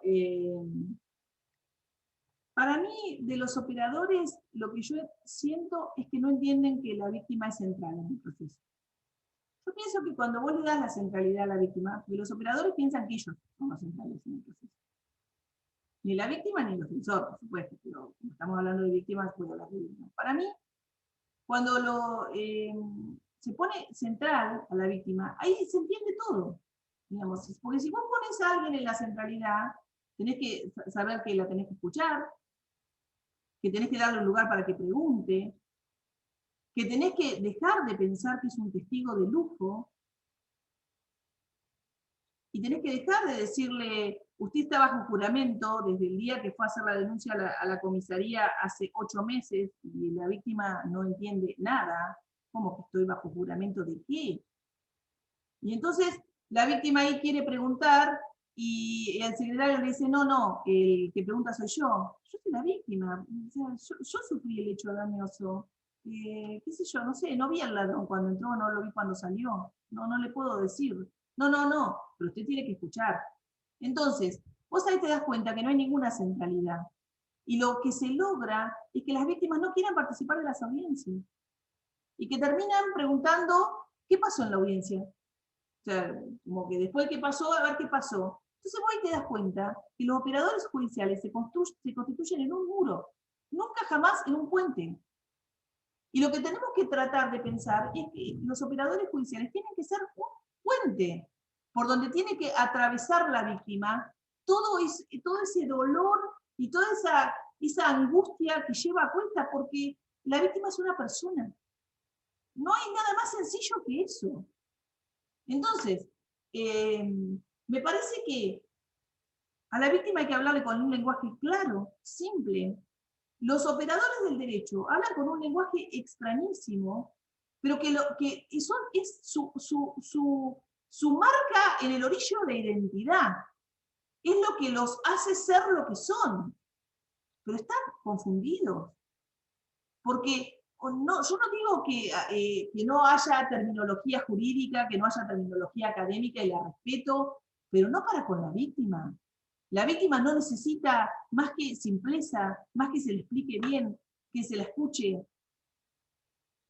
Para mí, de los operadores, lo que yo siento es que no entienden que la víctima es central en el proceso. Yo pienso que cuando vos le das la centralidad a la víctima, que los operadores piensan que ellos son los centrales en el proceso. Ni la víctima ni el ofensor, por supuesto, pero como estamos hablando de víctimas, puedo hablar de víctimas. Para mí, cuando se pone central a la víctima, ahí se entiende todo. Digamos, porque si vos pones a alguien en la centralidad, tenés que saber que la tenés que escuchar, que tenés que darle un lugar para que pregunte, que tenés que dejar de pensar que es un testigo de lujo, y tenés que dejar de decirle, usted está bajo juramento desde el día que fue a hacer la denuncia a la comisaría hace 8 meses, y la víctima no entiende nada. ¿Cómo que estoy bajo juramento de qué? Y entonces la víctima ahí quiere preguntar, y el secretario le dice, no, el que pregunta soy yo. Yo soy la víctima, o sea, yo sufrí el hecho dañoso. Qué sé yo, no sé, no vi al ladrón cuando entró, no lo vi cuando salió. No le puedo decir. No, pero usted tiene que escuchar. Entonces, vos ahí te das cuenta que no hay ninguna centralidad. Y lo que se logra es que las víctimas no quieran participar de las audiencias. Y que terminan preguntando, ¿qué pasó en la audiencia? O sea, como que después de qué pasó, a ver qué pasó. Entonces vos ahí te das cuenta que los operadores judiciales se constituyen en un muro, nunca jamás en un puente. Y lo que tenemos que tratar de pensar es que los operadores judiciales tienen que ser un puente por donde tiene que atravesar la víctima todo ese dolor y toda esa angustia que lleva a cuenta, porque la víctima es una persona. No hay nada más sencillo que eso. Entonces, me parece que a la víctima hay que hablarle con un lenguaje claro, simple. Los operadores del derecho hablan con un lenguaje extrañísimo, pero es su marca en el orillo de identidad. Es lo que los hace ser lo que son. Pero están confundidos. Porque no, yo no digo que no haya terminología jurídica, que no haya terminología académica, y la respeto, pero no para con la víctima. La víctima no necesita más que simpleza, más que se le explique bien, que se la escuche,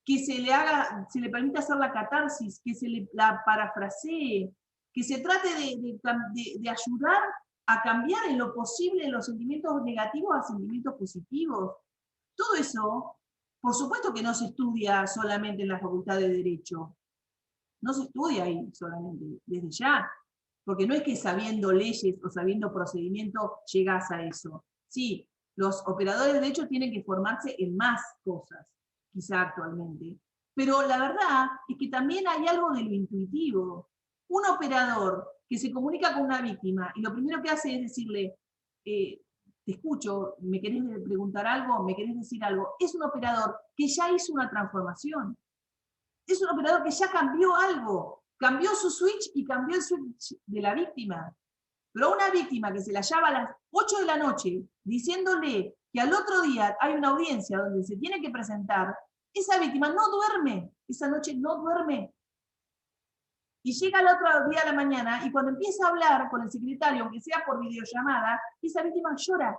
que se le permita hacer la catarsis, que la parafrasee, que se trate de ayudar a cambiar en lo posible los sentimientos negativos a sentimientos positivos. Todo eso, por supuesto que no se estudia solamente en la Facultad de Derecho. No se estudia ahí solamente, desde ya. Porque no es que sabiendo leyes o sabiendo procedimientos llegás a eso. Sí, los operadores de derecho tienen que formarse en más cosas, quizá actualmente. Pero la verdad es que también hay algo de lo intuitivo. Un operador que se comunica con una víctima y lo primero que hace es decirle, te escucho, ¿me querés preguntar algo? ¿Me querés decir algo? Es un operador que ya hizo una transformación. Es un operador que ya cambió algo. Cambió su switch y cambió el switch de la víctima. Pero una víctima que se la llama a las 8 de la noche diciéndole que al otro día hay una audiencia donde se tiene que presentar, esa víctima no duerme, esa noche no duerme. Y llega el otro día a la mañana y cuando empieza a hablar con el secretario, aunque sea por videollamada, esa víctima llora,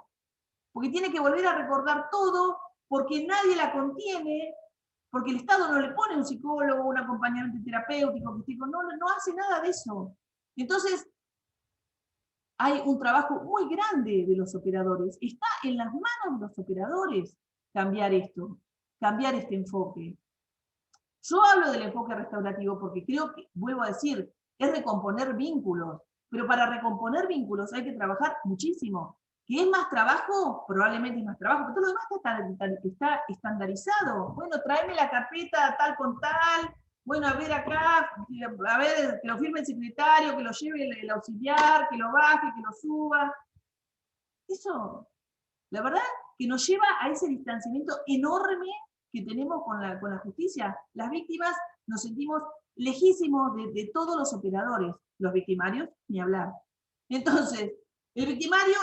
porque tiene que volver a recordar todo, porque nadie la contiene, porque el Estado no le pone un psicólogo, un acompañamiento terapéutico, no hace nada de eso. Entonces, hay un trabajo muy grande de los operadores. Está en las manos de los operadores cambiar esto, cambiar este enfoque. Yo hablo del enfoque restaurativo porque creo que, vuelvo a decir, es recomponer vínculos, pero para recomponer vínculos hay que trabajar muchísimo. ¿Que es más trabajo? Probablemente es más trabajo, pero todo lo demás está estandarizado. Bueno, tráeme la carpeta tal con tal, bueno, a ver acá, a ver, que lo firme el secretario, que lo lleve el auxiliar, que lo baje, que lo suba. Eso, la verdad, que nos lleva a ese distanciamiento enorme que tenemos con la justicia. Las víctimas nos sentimos lejísimos de todos los operadores. Los victimarios, ni hablar. Entonces, el victimario,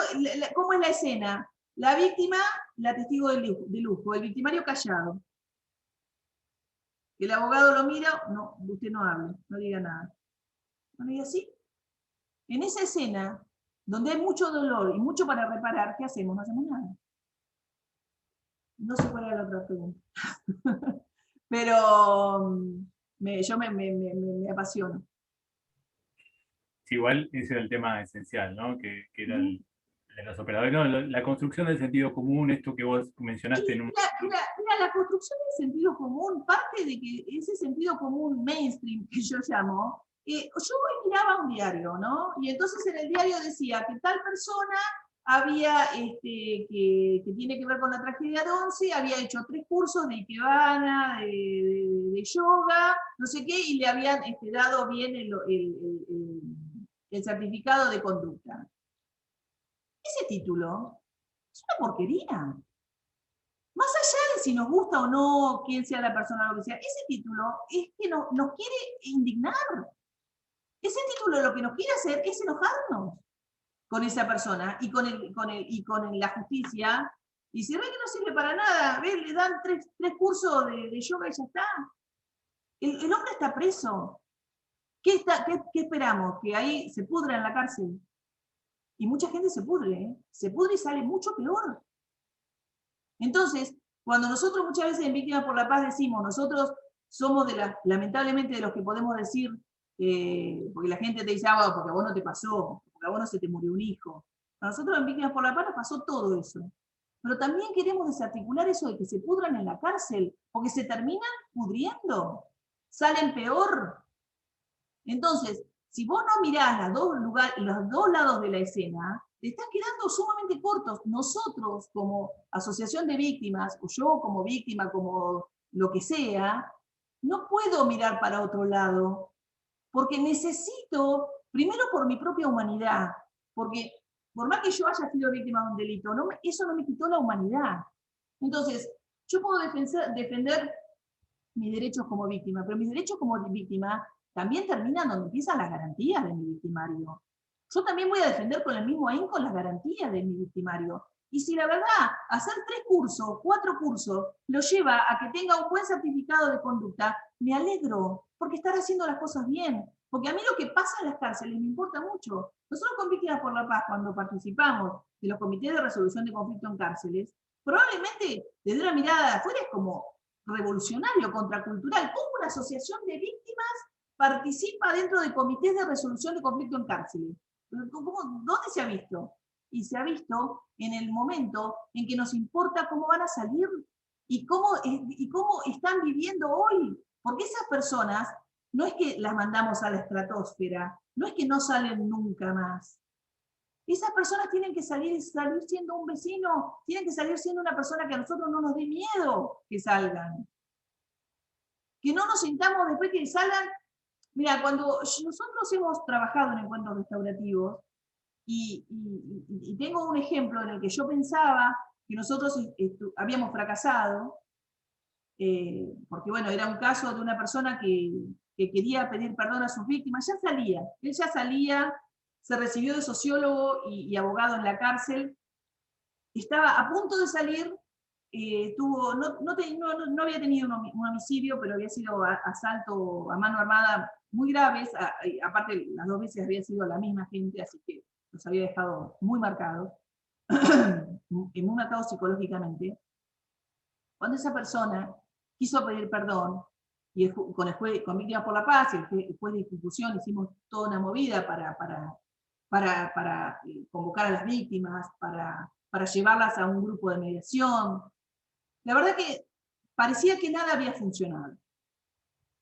¿cómo es la escena? La víctima, la testigo de lujo, el victimario callado. El abogado lo mira, no, usted no hable, no diga nada. No diga así. En esa escena, donde hay mucho dolor y mucho para reparar, ¿qué hacemos? No hacemos nada. No sé cuál era la otra pregunta. Pero yo me apasiono. Sí, igual ese era el tema esencial, ¿no? Que era el de los operadores. No, la construcción del sentido común, esto que vos mencionaste en un... Mira, la construcción del sentido común, parte de que ese sentido común mainstream que yo llamo, yo hoy miraba un diario, ¿no? Y entonces en el diario decía que tal persona había, que tiene que ver con la tragedia de Once, había hecho 3 cursos de Ikebana, de yoga, no sé qué, y le habían dado bien el certificado de conducta. Ese título es una porquería. Más allá de si nos gusta o no, quién sea la persona o lo que sea, ese título es que nos quiere indignar. Ese título lo que nos quiere hacer es enojarnos con esa persona y con la justicia. Y si ve que no sirve para nada, ve, le dan 3 cursos de yoga y ya está. El hombre está preso. ¿Qué esperamos? ¿Que ahí se pudra en la cárcel? Y mucha gente se pudre, ¿eh? Se pudre y sale mucho peor. Entonces, cuando nosotros muchas veces en Víctimas por la Paz decimos, nosotros somos lamentablemente de los que podemos decir, porque la gente te dice, ah, porque a vos no te pasó, porque a vos no se te murió un hijo. A nosotros en Víctimas por la Paz nos pasó todo eso. Pero también queremos desarticular eso de que se pudran en la cárcel, porque se terminan pudriendo, salen peor. Entonces, si vos no mirás los dos lados de la escena, te estás quedando sumamente cortos. Nosotros, como asociación de víctimas, o yo como víctima, como lo que sea, no puedo mirar para otro lado, porque necesito, primero por mi propia humanidad, porque por más que yo haya sido víctima de un delito, eso no me quitó la humanidad. Entonces, yo puedo defender mis derechos como víctima, pero mis derechos como víctima también terminan donde empiezan las garantías de mi victimario. Yo también voy a defender con el mismo ahínco las garantías de mi victimario. Y si la verdad, hacer 3 cursos, 4 cursos, lo lleva a que tenga un buen certificado de conducta, me alegro, porque estar haciendo las cosas bien. Porque a mí lo que pasa en las cárceles me importa mucho. Nosotros con Víctimas por la Paz, cuando participamos de los comités de resolución de conflicto en cárceles, probablemente desde una mirada de afuera es como revolucionario, contracultural. ¿Cómo una asociación de víctimas participa dentro de comités de resolución de conflicto en cárceles? ¿Dónde se ha visto? Y se ha visto en el momento en que nos importa cómo van a salir y cómo están viviendo hoy. Porque esas personas no es que las mandamos a la estratosfera, no es que no salen nunca más. Esas personas tienen que salir siendo un vecino, tienen que salir siendo una persona que a nosotros no nos dé miedo que salgan. Que no nos sintamos después que salgan. Mira, cuando nosotros hemos trabajado en encuentros restaurativos, y tengo un ejemplo en el que yo pensaba que nosotros habíamos fracasado, porque bueno, era un caso de una persona que quería pedir perdón a sus víctimas, él ya salía, se recibió de sociólogo y abogado en la cárcel, estaba a punto de salir, no había tenido un homicidio, pero había sido asalto a mano armada muy graves, aparte las 2 veces había sido la misma gente, así que los había dejado muy marcados, muy marcados psicológicamente. Cuando esa persona quiso pedir perdón, y con Víctimas por la Paz, y el juez de institución, hicimos toda una movida para para convocar a las víctimas, para llevarlas a un grupo de mediación. La verdad que parecía que nada había funcionado.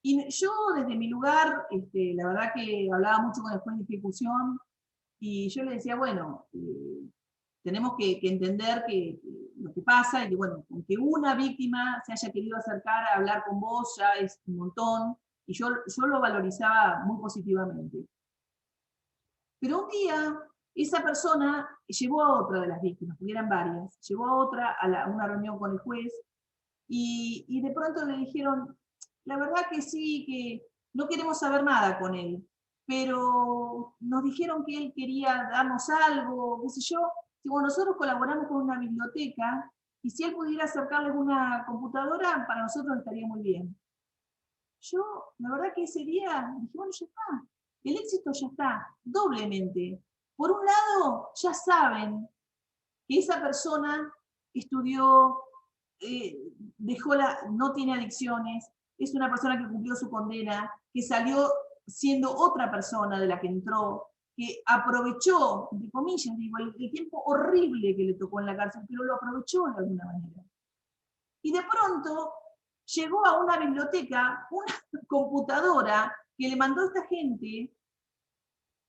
Y yo desde mi lugar, la verdad que hablaba mucho con el juez de ejecución, y yo le decía, bueno, tenemos que entender que lo que pasa, y que bueno, con que una víctima se haya querido acercar a hablar con vos ya es un montón, y yo lo valorizaba muy positivamente. Pero un día, esa persona llevó a otra de las víctimas, porque eran varias, llevó a otra a una reunión con el juez, y de pronto le dijeron, la verdad que sí, que no queremos saber nada con él, pero nos dijeron que él quería darnos algo, qué sé yo. Digo, nosotros colaboramos con una biblioteca, y si él pudiera acercarles una computadora, para nosotros estaría muy bien. Yo, la verdad que ese día, dije, bueno, ya está, el éxito ya está, doblemente. Por un lado, ya saben que esa persona estudió, no tiene adicciones, es una persona que cumplió su condena, que salió siendo otra persona de la que entró, que aprovechó, entre comillas, digo, el tiempo horrible que le tocó en la cárcel, pero lo aprovechó de alguna manera. Y de pronto llegó a una biblioteca, una computadora que le mandó a esta gente,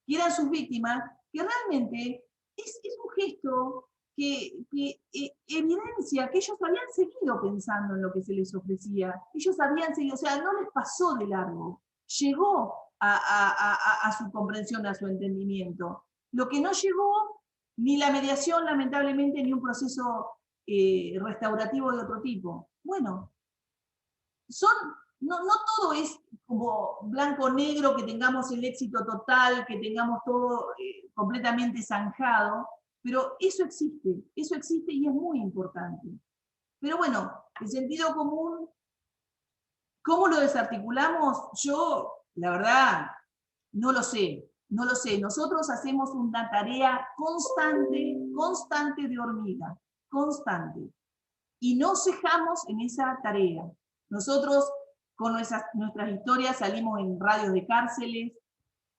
que eran sus víctimas, que realmente es un gesto que evidencia que ellos habían seguido pensando en lo que se les ofrecía. Ellos habían seguido, o sea, no les pasó de largo. Llegó a su comprensión, a su entendimiento. Lo que no llegó, ni la mediación, lamentablemente, ni un proceso restaurativo de otro tipo. Bueno, no todo es como blanco-negro, que tengamos el éxito total, que tengamos todo completamente zanjado, pero eso existe y es muy importante. Pero bueno, el sentido común, ¿cómo lo desarticulamos? Yo, la verdad, no lo sé. Nosotros hacemos una tarea constante de hormiga, constante. Y no cejamos en esa tarea. Nosotros con nuestras historias salimos en radios de cárceles,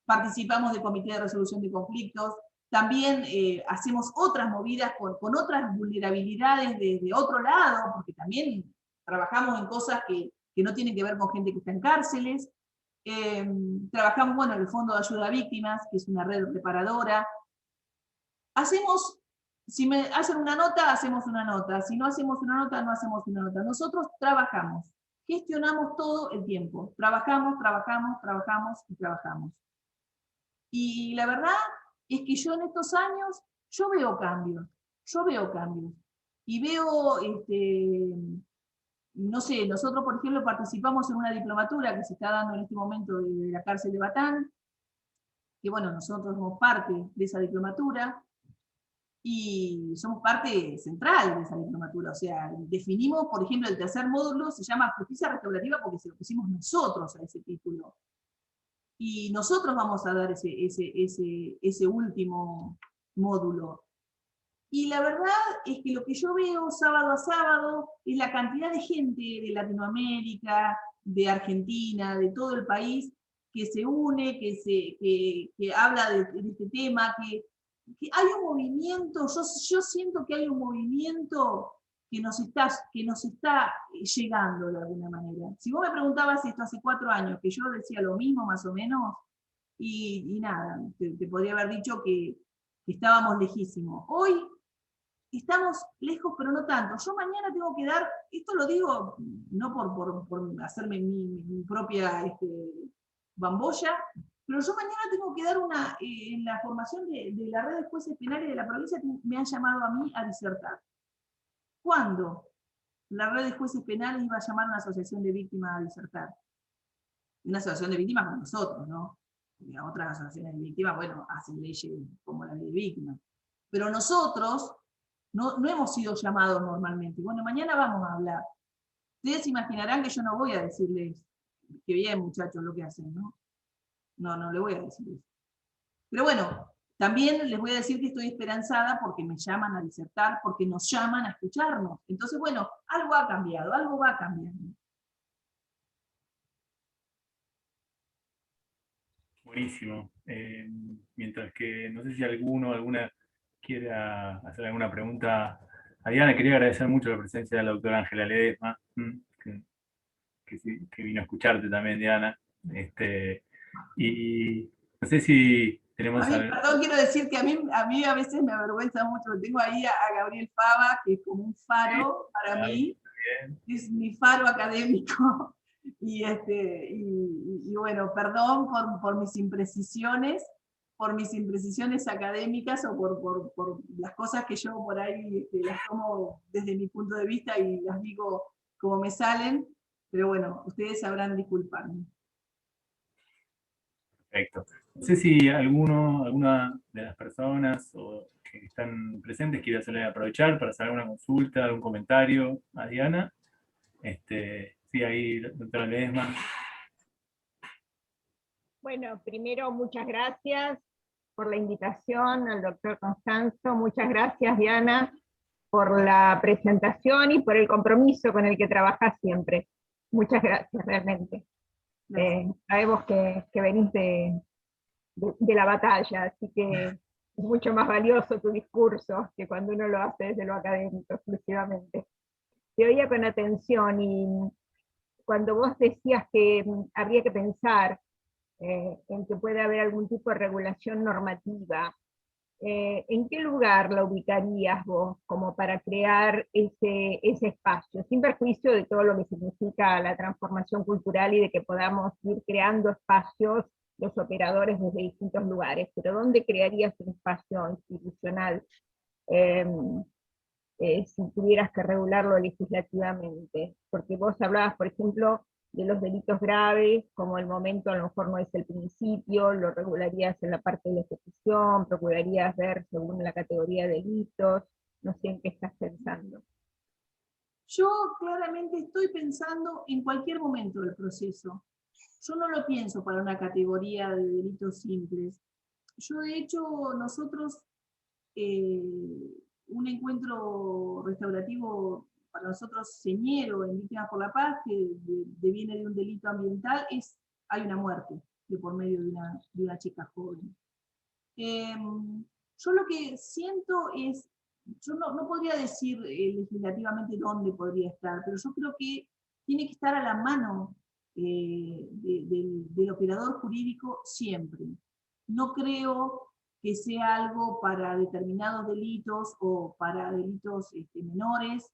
participamos de comité de resolución de conflictos, también hacemos otras movidas con otras vulnerabilidades de otro lado, porque también trabajamos en cosas que no tienen que ver con gente que está en cárceles. Trabajamos, bueno, en el Fondo de Ayuda a Víctimas, que es una red reparadora. Si me hacen una nota, hacemos una nota. Si no hacemos una nota, no hacemos una nota. Nosotros trabajamos, gestionamos todo el tiempo. Trabajamos. Y la verdad es que yo en estos años, yo veo cambios. Y veo, no sé, nosotros por ejemplo participamos en una diplomatura que se está dando en este momento de la cárcel de Batán, que bueno, nosotros somos parte de esa diplomatura, y somos parte central de esa diplomatura. O sea, definimos, por ejemplo, el tercer módulo se llama Justicia Restaurativa porque se lo pusimos nosotros a ese título. Y nosotros vamos a dar ese último módulo. Y la verdad es que lo que yo veo sábado a sábado es la cantidad de gente de Latinoamérica, de Argentina, de todo el país, que se une, que habla de este tema, que hay un movimiento. Yo siento que hay un movimiento que nos está llegando de alguna manera. Si vos me preguntabas esto hace 4 años, que yo decía lo mismo más o menos, y nada, te podría haber dicho que estábamos lejísimos. Hoy estamos lejos, pero no tanto. Yo mañana tengo que dar, esto lo digo no por hacerme mi propia bambolla, pero yo mañana tengo que dar en la formación de la red de jueces penales de la provincia, me han llamado a mí a disertar. ¿Cuándo la red de jueces penales iba a llamar a una asociación de víctimas a disertar? Una asociación de víctimas con nosotros, ¿no? Y a otras asociaciones de víctimas, bueno, hacen leyes como la ley de víctimas. Pero nosotros no hemos sido llamados normalmente. Bueno, mañana vamos a hablar. Ustedes imaginarán que yo no voy a decirles que bien, muchachos, lo que hacen, ¿no? No le voy a decir eso. Pero bueno, también les voy a decir que estoy esperanzada porque me llaman a disertar, porque nos llaman a escucharnos. Entonces, bueno, algo ha cambiado, algo va cambiando. Buenísimo. Mientras que no sé si alguna quiera hacer alguna pregunta a Diana, quería agradecer mucho la presencia de la doctora Ángela Ledesma, que vino a escucharte también, Diana. Y no sé si A tenemos mí, perdón, quiero decir que a mí a veces me avergüenza mucho, tengo ahí a Gabriel Fava, que es como un faro para mí, es mi faro académico, y bueno, perdón por mis imprecisiones académicas o por las cosas que yo por ahí las tomo desde mi punto de vista y las digo como me salen, pero bueno, ustedes sabrán disculparme. Perfecto. No sé si alguna de las personas que están presentes quiere hacerle aprovechar para hacer alguna consulta, algún comentario a Diana. Sí, ahí, doctora Ledesma. Bueno, primero muchas gracias por la invitación al doctor Constanzo. Muchas gracias, Diana, por la presentación y por el compromiso con el que trabajas siempre. Muchas gracias, realmente. Sabemos que venís de la batalla, así que es mucho más valioso tu discurso que cuando uno lo hace desde lo académico exclusivamente. Te oía con atención y cuando vos decías que habría que pensar en que puede haber algún tipo de regulación normativa, ¿en qué lugar la ubicarías vos como para crear ese espacio, sin perjuicio de todo lo que significa la transformación cultural y de que podamos ir creando espacios los operadores desde distintos lugares, pero ¿dónde crearías un espacio institucional si tuvieras que regularlo legislativamente? Porque vos hablabas, por ejemplo, de los delitos graves, como el momento a lo mejor no es el principio, lo regularías en la parte de la ejecución, procurarías ver según la categoría de delitos, no sé en qué estás pensando. Yo claramente estoy pensando en cualquier momento del proceso. Yo no lo pienso para una categoría de delitos simples. Yo, de hecho, nosotros, un encuentro restaurativo para nosotros señero en Víctimas por la Paz, que deviene de un delito ambiental, hay una muerte de por medio de una chica joven. Yo lo que siento es, yo no podría decir legislativamente dónde podría estar, pero yo creo que tiene que estar a la mano del operador jurídico siempre. No creo que sea algo para determinados delitos o para delitos menores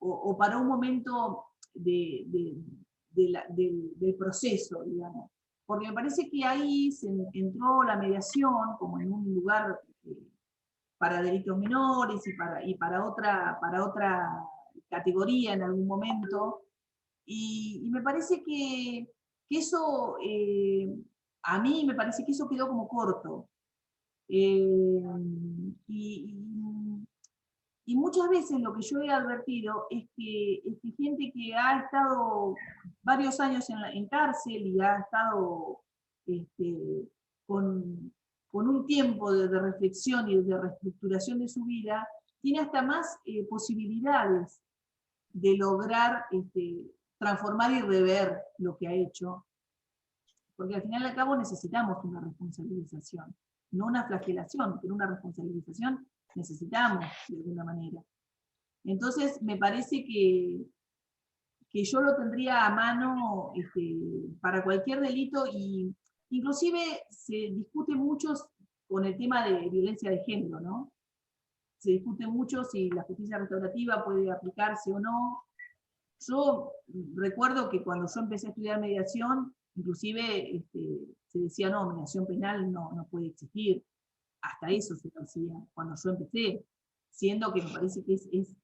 o para un momento del proceso, digamos. Porque me parece que ahí entró la mediación como en un lugar para delitos menores y para otra categoría en algún momento, y me parece que eso, a mí me parece que eso quedó como corto. Y, y muchas veces lo que yo he advertido es que gente que ha estado varios años en cárcel y ha estado con un tiempo de reflexión y de reestructuración de su vida, tiene hasta más posibilidades de lograr transformar y rever lo que ha hecho, porque al final y al cabo necesitamos una responsabilización, no una flagelación, pero una responsabilización necesitamos de alguna manera. Entonces me parece que yo lo tendría a mano para cualquier delito, y inclusive se discute mucho con el tema de violencia de género, ¿no? Se discute mucho si la justicia restaurativa puede aplicarse o no. Yo recuerdo que cuando yo empecé a estudiar mediación, inclusive se decía, no, mediación penal no puede existir. Hasta eso se decía cuando yo empecé, siendo que me parece que es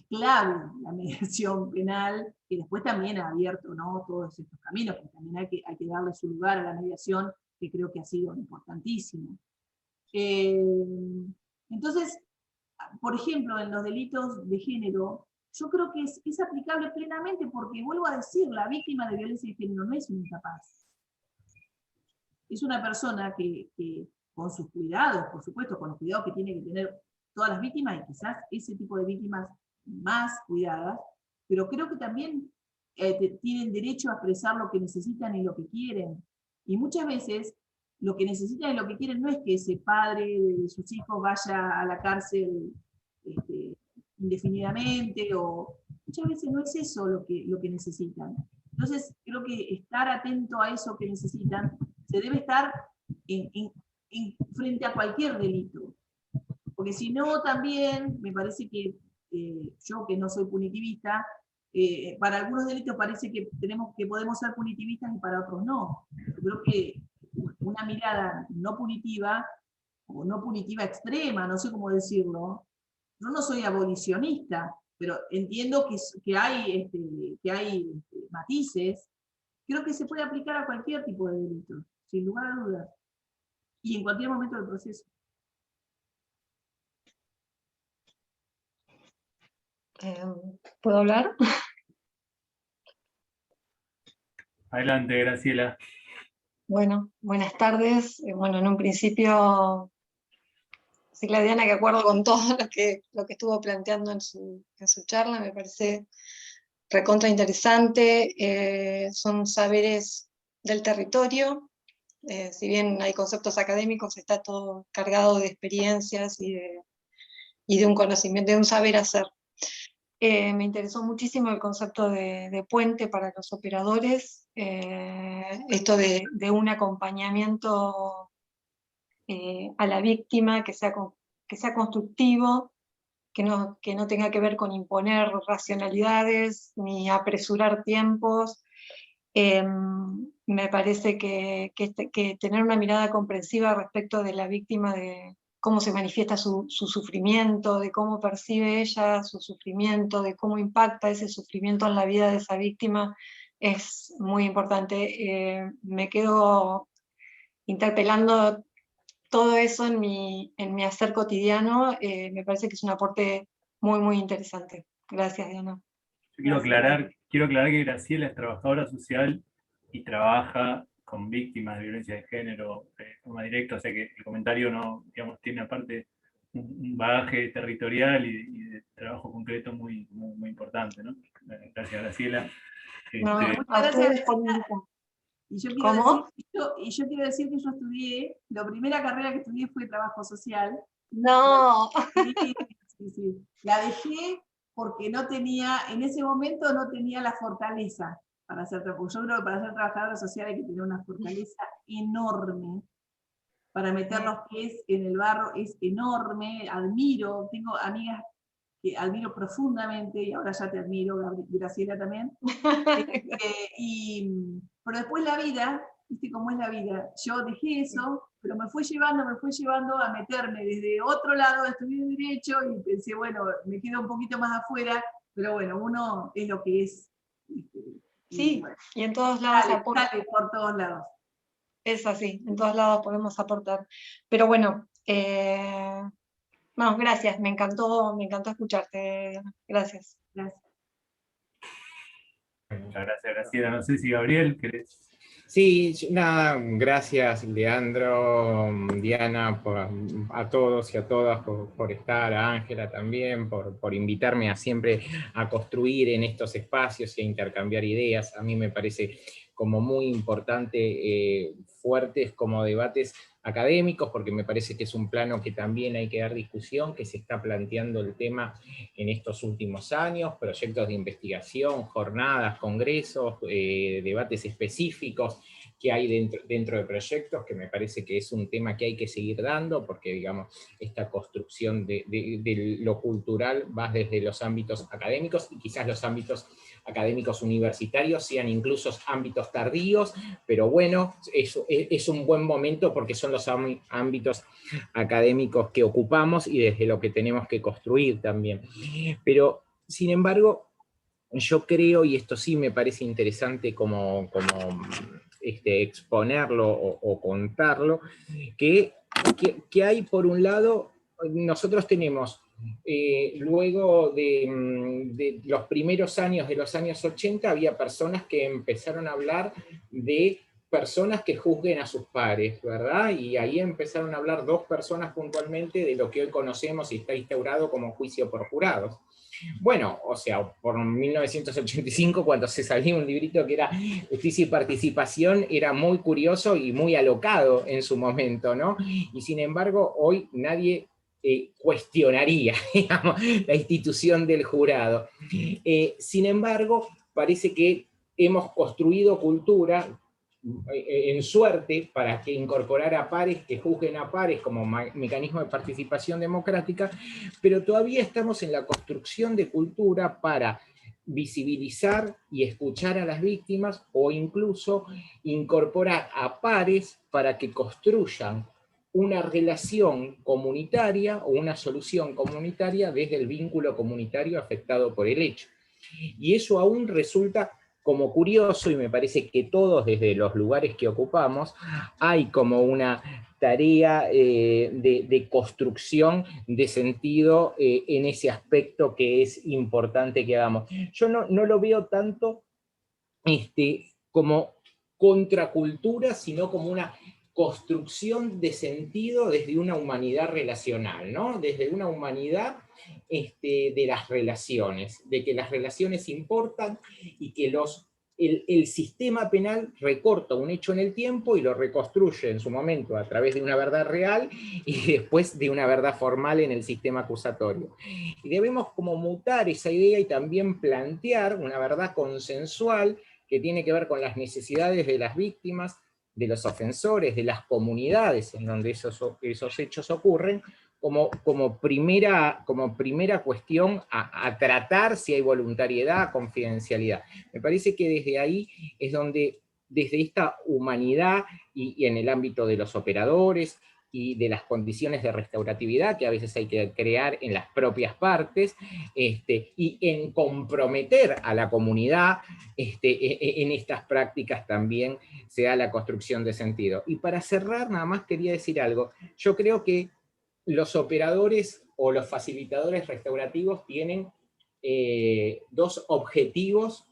clave la mediación penal, que después también ha abierto, ¿no?, todos estos caminos, pero también hay que darle su lugar a la mediación, que creo que ha sido importantísimo. Entonces, por ejemplo, en los delitos de género, yo creo que es aplicable plenamente, porque vuelvo a decir, la víctima de violencia de género no es un incapaz. Es una persona que con sus cuidados, por supuesto, con los cuidados que tienen que tener todas las víctimas, y quizás ese tipo de víctimas más cuidadas, pero creo que también tienen derecho a expresar lo que necesitan y lo que quieren. Y muchas veces lo que necesitan y lo que quieren no es que ese padre de sus hijos vaya a la cárcel indefinidamente, o muchas veces no es eso lo que necesitan. Entonces, creo que estar atento a eso que necesitan, se debe estar frente a cualquier delito. Porque si no, también me parece que yo, que no soy punitivista, para algunos delitos parece que podemos ser punitivistas y para otros no. Yo creo que una mirada no punitiva, o no punitiva extrema, no sé cómo decirlo. Yo no soy abolicionista, pero entiendo que hay matices. Creo que se puede aplicar a cualquier tipo de delito, sin lugar a dudas, y en cualquier momento del proceso. ¿Puedo hablar? Adelante, Graciela. Bueno, buenas tardes. Bueno, en un principio, sí, la Diana, que acuerdo con todo lo que estuvo planteando en su charla, me parece recontra interesante. Son saberes del territorio. Si bien hay conceptos académicos, está todo cargado de experiencias y de un conocimiento, de un saber hacer. Me interesó muchísimo el concepto de puente para los operadores, esto de un acompañamiento a la víctima que sea constructivo, que no tenga que ver con imponer racionalidades ni apresurar tiempos. Me parece que tener una mirada comprensiva respecto de la víctima, de cómo se manifiesta su sufrimiento, de cómo percibe ella su sufrimiento, de cómo impacta ese sufrimiento en la vida de esa víctima, es muy importante. Me quedo interpelando todo eso en mi hacer cotidiano. Me parece que es un aporte muy, muy interesante. Gracias, Diana. Yo quiero aclarar que Graciela es trabajadora social y trabaja con víctimas de violencia de género de forma directa, o sea que el comentario no, digamos, tiene aparte un bagaje territorial y de trabajo concreto muy, muy, muy importante, ¿no? Gracias, Graciela. No, Muchas a gracias, ustedes por Graciela. invitar. ¿Cómo? Yo quiero decir que yo estudié, la primera carrera que estudié fue trabajo social. No. Sí. La dejé porque no tenía, en ese momento no tenía la fortaleza para ser trabajadora. Yo creo que para ser trabajadora social hay que tener una fortaleza enorme. Para meter los pies en el barro es enorme. Admiro, tengo amigas que admiro profundamente, y ahora ya te admiro, Graciela también. Pero después la vida, viste cómo es la vida, yo dejé eso, pero me fue llevando a meterme desde otro lado, estudié Derecho, y pensé, bueno, me quedo un poquito más afuera, pero bueno, uno es lo que es. Sí, bueno, y en todos lados aporta. sale por todos lados. Es así, en todos lados podemos aportar. Pero bueno, no, gracias, me encantó escucharte, Diana. Gracias. Gracias. Muchas gracias, Graciela. No sé si Gabriel querés. Sí, nada, gracias Leandro, Diana, a todos y a todas por estar, a Ángela también, por invitarme a siempre a construir en estos espacios y a intercambiar ideas. A mí me parece como muy importante, fuertes como debates académicos, porque me parece que es un plano que también hay que dar discusión, que se está planteando el tema en estos últimos años, proyectos de investigación, jornadas, congresos, debates específicos que hay dentro de proyectos, que me parece que es un tema que hay que seguir dando, porque digamos, esta construcción de lo cultural va desde los ámbitos académicos, y quizás los ámbitos académicos universitarios sean incluso ámbitos tardíos, pero bueno, es un buen momento porque son los ámbitos académicos que ocupamos y desde lo que tenemos que construir también. Pero, sin embargo, yo creo, y esto sí me parece interesante como exponerlo o contarlo, que hay por un lado, nosotros tenemos, luego de los primeros años de los años 80, había personas que empezaron a hablar de personas que juzguen a sus pares, ¿verdad? Y ahí empezaron a hablar dos personas puntualmente de lo que hoy conocemos y está instaurado como juicio por jurados. Bueno, o sea, por 1985, cuando se salió un librito que era Justicia y Participación, era muy curioso y muy alocado en su momento, ¿no? Y sin embargo, hoy nadie cuestionaría, digamos, la institución del jurado. Sin embargo, parece que hemos construido cultura en suerte para que incorporar a pares, que juzguen a pares como mecanismo de participación democrática, pero todavía estamos en la construcción de cultura para visibilizar y escuchar a las víctimas o incluso incorporar a pares para que construyan una relación comunitaria o una solución comunitaria desde el vínculo comunitario afectado por el hecho. Y eso aún resulta como curioso, y me parece que todos desde los lugares que ocupamos hay como una tarea de construcción de sentido en ese aspecto que es importante que hagamos. Yo no lo veo tanto como contracultura, sino como una construcción de sentido desde una humanidad relacional, ¿no? Desde una humanidad de las relaciones, de que las relaciones importan y que el sistema penal recorta un hecho en el tiempo y lo reconstruye en su momento a través de una verdad real y después de una verdad formal en el sistema acusatorio. Y debemos como mutar esa idea y también plantear una verdad consensual que tiene que ver con las necesidades de las víctimas, de los ofensores, de las comunidades en donde esos hechos ocurren, como primera cuestión a tratar si hay voluntariedad, confidencialidad. Me parece que desde ahí es donde, desde esta humanidad y en el ámbito de los operadores y de las condiciones de restauratividad que a veces hay que crear en las propias partes, y en comprometer a la comunidad en estas prácticas también se da la construcción de sentido. Y para cerrar, nada más quería decir algo. Yo creo que los operadores o los facilitadores restaurativos tienen dos objetivos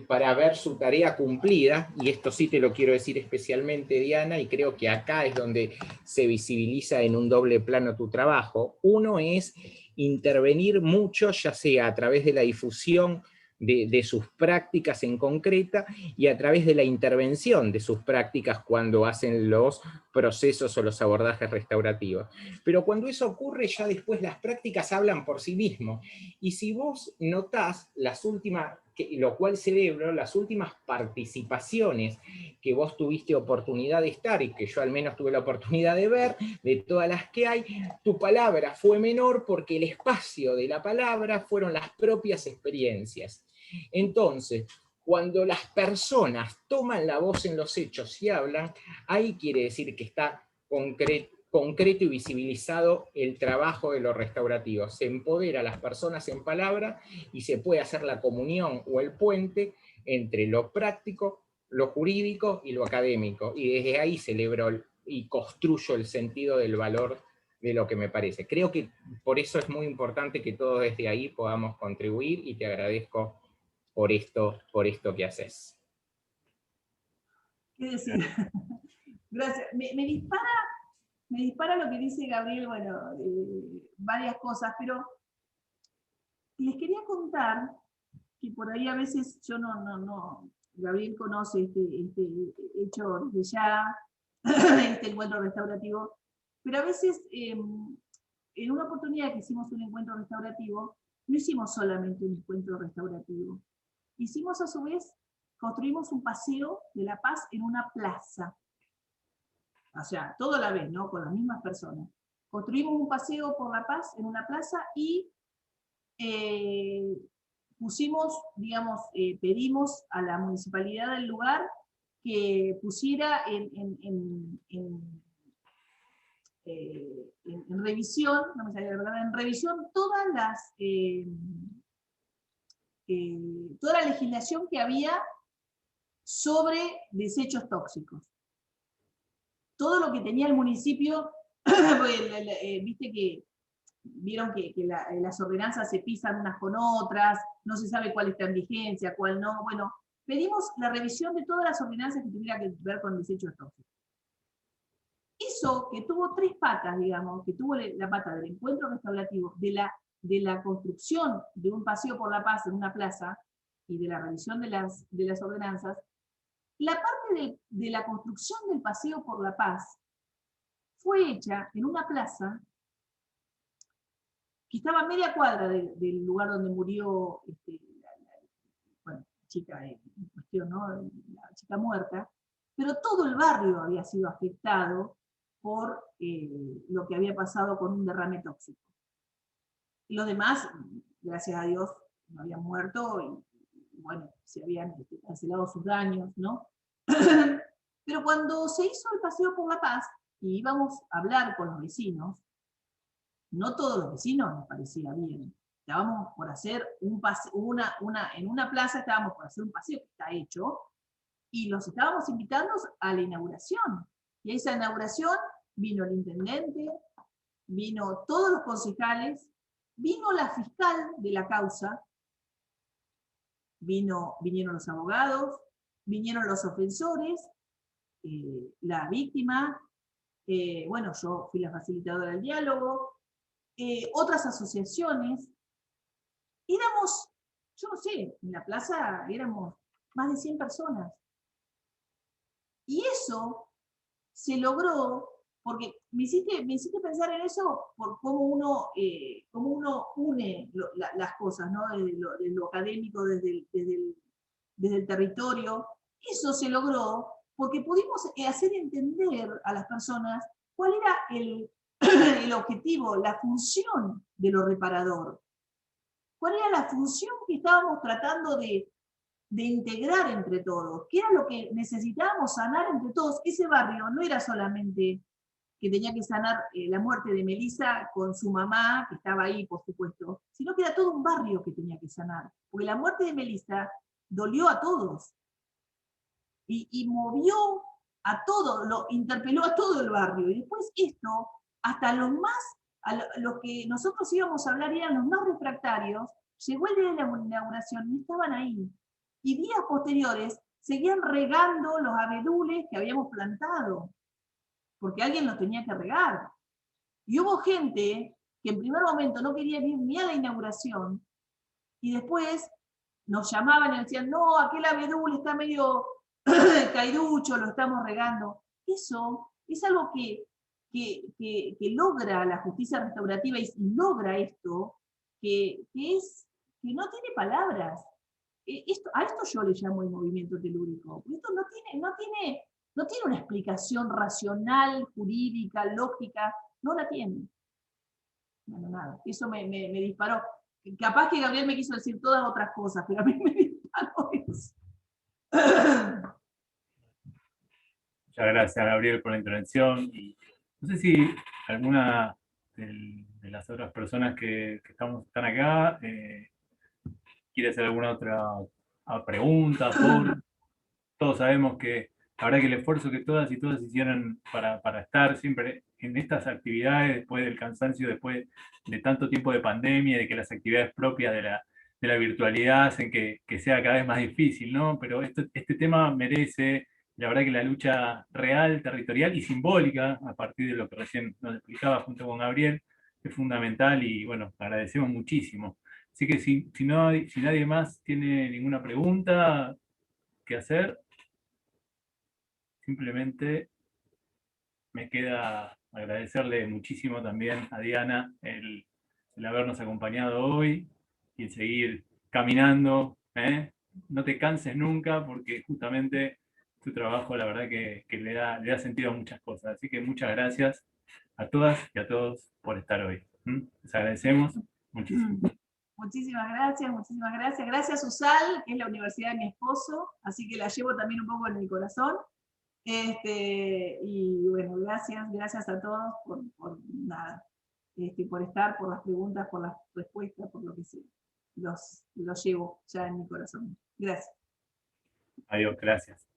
para ver su tarea cumplida, y esto sí te lo quiero decir especialmente, Diana, y creo que acá es donde se visibiliza en un doble plano tu trabajo. Uno es intervenir mucho, ya sea a través de la difusión de sus prácticas en concreta y a través de la intervención de sus prácticas cuando hacen los procesos o los abordajes restaurativos. Pero cuando eso ocurre, ya después las prácticas hablan por sí mismos. Y si vos notás las últimas, lo cual celebro, las últimas participaciones que vos tuviste oportunidad de estar y que yo al menos tuve la oportunidad de ver, de todas las que hay, tu palabra fue menor porque el espacio de la palabra fueron las propias experiencias. Entonces, cuando las personas toman la voz en los hechos y hablan, ahí quiere decir que está concreto y visibilizado el trabajo de los restaurativos. Se empodera a las personas en palabra y se puede hacer la comunión o el puente entre lo práctico, lo jurídico y lo académico. Y desde ahí celebro y construyo el sentido del valor de lo que me parece. Creo que por eso es muy importante que todos desde ahí podamos contribuir, y te agradezco por esto que haces. ¿Qué decir? Gracias. Me dispara lo que dice Gabriel, bueno, varias cosas, pero les quería contar que por ahí a veces yo no Gabriel conoce este hecho desde ya, este encuentro restaurativo, pero a veces en una oportunidad que hicimos un encuentro restaurativo, no hicimos solamente un encuentro restaurativo, hicimos a su vez, construimos un paseo de la paz en una plaza. O sea, todo a la vez, ¿no? Con las mismas personas. Construimos un paseo por la paz en una plaza y pusimos, digamos, pedimos a la municipalidad del lugar que pusiera en revisión, no me salía la palabra, en revisión todas las toda la legislación que había sobre desechos tóxicos. Todo lo que tenía el municipio, viste que vieron que las ordenanzas se pisan unas con otras, no se sabe cuál está en vigencia, cuál no. Bueno, pedimos la revisión de todas las ordenanzas que tuvieran que ver con desechos tóxicos. Eso que tuvo tres patas, digamos, que tuvo la pata del encuentro restaurativo, de la de la construcción de un paseo por la paz en una plaza y de la revisión de las ordenanzas, la parte de la construcción del paseo por la paz fue hecha en una plaza que estaba a media cuadra del lugar donde murió la chica en cuestión, ¿no? La chica muerta, pero todo el barrio había sido afectado por lo que había pasado con un derrame tóxico. Y los demás, gracias a Dios, no habían muerto y bueno, se habían cancelado sus daños, ¿no? Pero cuando se hizo el Paseo por la Paz y íbamos a hablar con los vecinos, no todos los vecinos nos parecía bien. Estábamos por hacer un paseo, en una plaza estábamos por hacer un paseo que está hecho, y los estábamos invitando a la inauguración. Y a esa inauguración vino el intendente, vino todos los concejales, vino la fiscal de la causa, vinieron los abogados, vinieron los ofensores, la víctima, bueno, yo fui la facilitadora del diálogo, otras asociaciones. Éramos, yo no sé, en la plaza éramos más de 100 personas. Y eso se logró, porque me hiciste pensar en eso, por cómo uno une las cosas, ¿no? Desde lo académico, desde el territorio. Eso se logró porque pudimos hacer entender a las personas cuál era el objetivo, la función de lo reparador. ¿Cuál era la función que estábamos tratando de integrar entre todos? ¿Qué era lo que necesitábamos sanar entre todos? Ese barrio no era solamente que tenía que sanar la muerte de Melissa con su mamá, que estaba ahí, por supuesto, sino que era todo un barrio que tenía que sanar. Porque la muerte de Melissa dolió a todos. Y movió a todos, lo interpeló a todo el barrio. Y después esto, hasta los que nosotros íbamos a hablar eran los más refractarios, llegó el día de la inauguración y estaban ahí. Y días posteriores seguían regando los abedules que habíamos plantado, porque alguien los tenía que regar. Y hubo gente que en primer momento no quería ir ni a la inauguración, y después nos llamaban y decían, no, aquel abedul está medio caiducho, lo estamos regando. Eso es algo que logra la justicia restaurativa y logra esto, que no tiene palabras. A esto yo le llamo el movimiento telúrico. Esto no tiene una explicación racional, jurídica, lógica, no la tiene. Bueno, nada, eso me disparó. Capaz que Gabriel me quiso decir todas otras cosas, pero a mí me disparó eso. Muchas gracias, Gabriel, por la intervención. Y no sé si alguna de las otras personas que están acá quiere hacer alguna otra pregunta. Todos sabemos que la verdad que el esfuerzo que todas y todos hicieron para estar siempre en estas actividades, después del cansancio, después de tanto tiempo de pandemia, de que las actividades propias de la virtualidad hacen que sea cada vez más difícil, ¿no? Pero este tema merece, la verdad que la lucha real, territorial y simbólica, a partir de lo que recién nos explicaba junto con Gabriel, es fundamental y bueno, agradecemos muchísimo. Así que si nadie más tiene ninguna pregunta que hacer, simplemente me queda agradecerle muchísimo también a Diana el habernos acompañado hoy y el seguir caminando. No te canses nunca porque justamente tu trabajo la verdad que le da sentido a muchas cosas. Así que muchas gracias a todas y a todos por estar hoy. Les agradecemos muchísimo. Muchísimas gracias, muchísimas gracias. Gracias USAL, que es la universidad de mi esposo, así que la llevo también un poco en mi corazón. Y bueno, gracias a todos por nada, por estar, por las preguntas, por las respuestas, por lo que sea. Los llevo ya en mi corazón. Gracias. Adiós, gracias.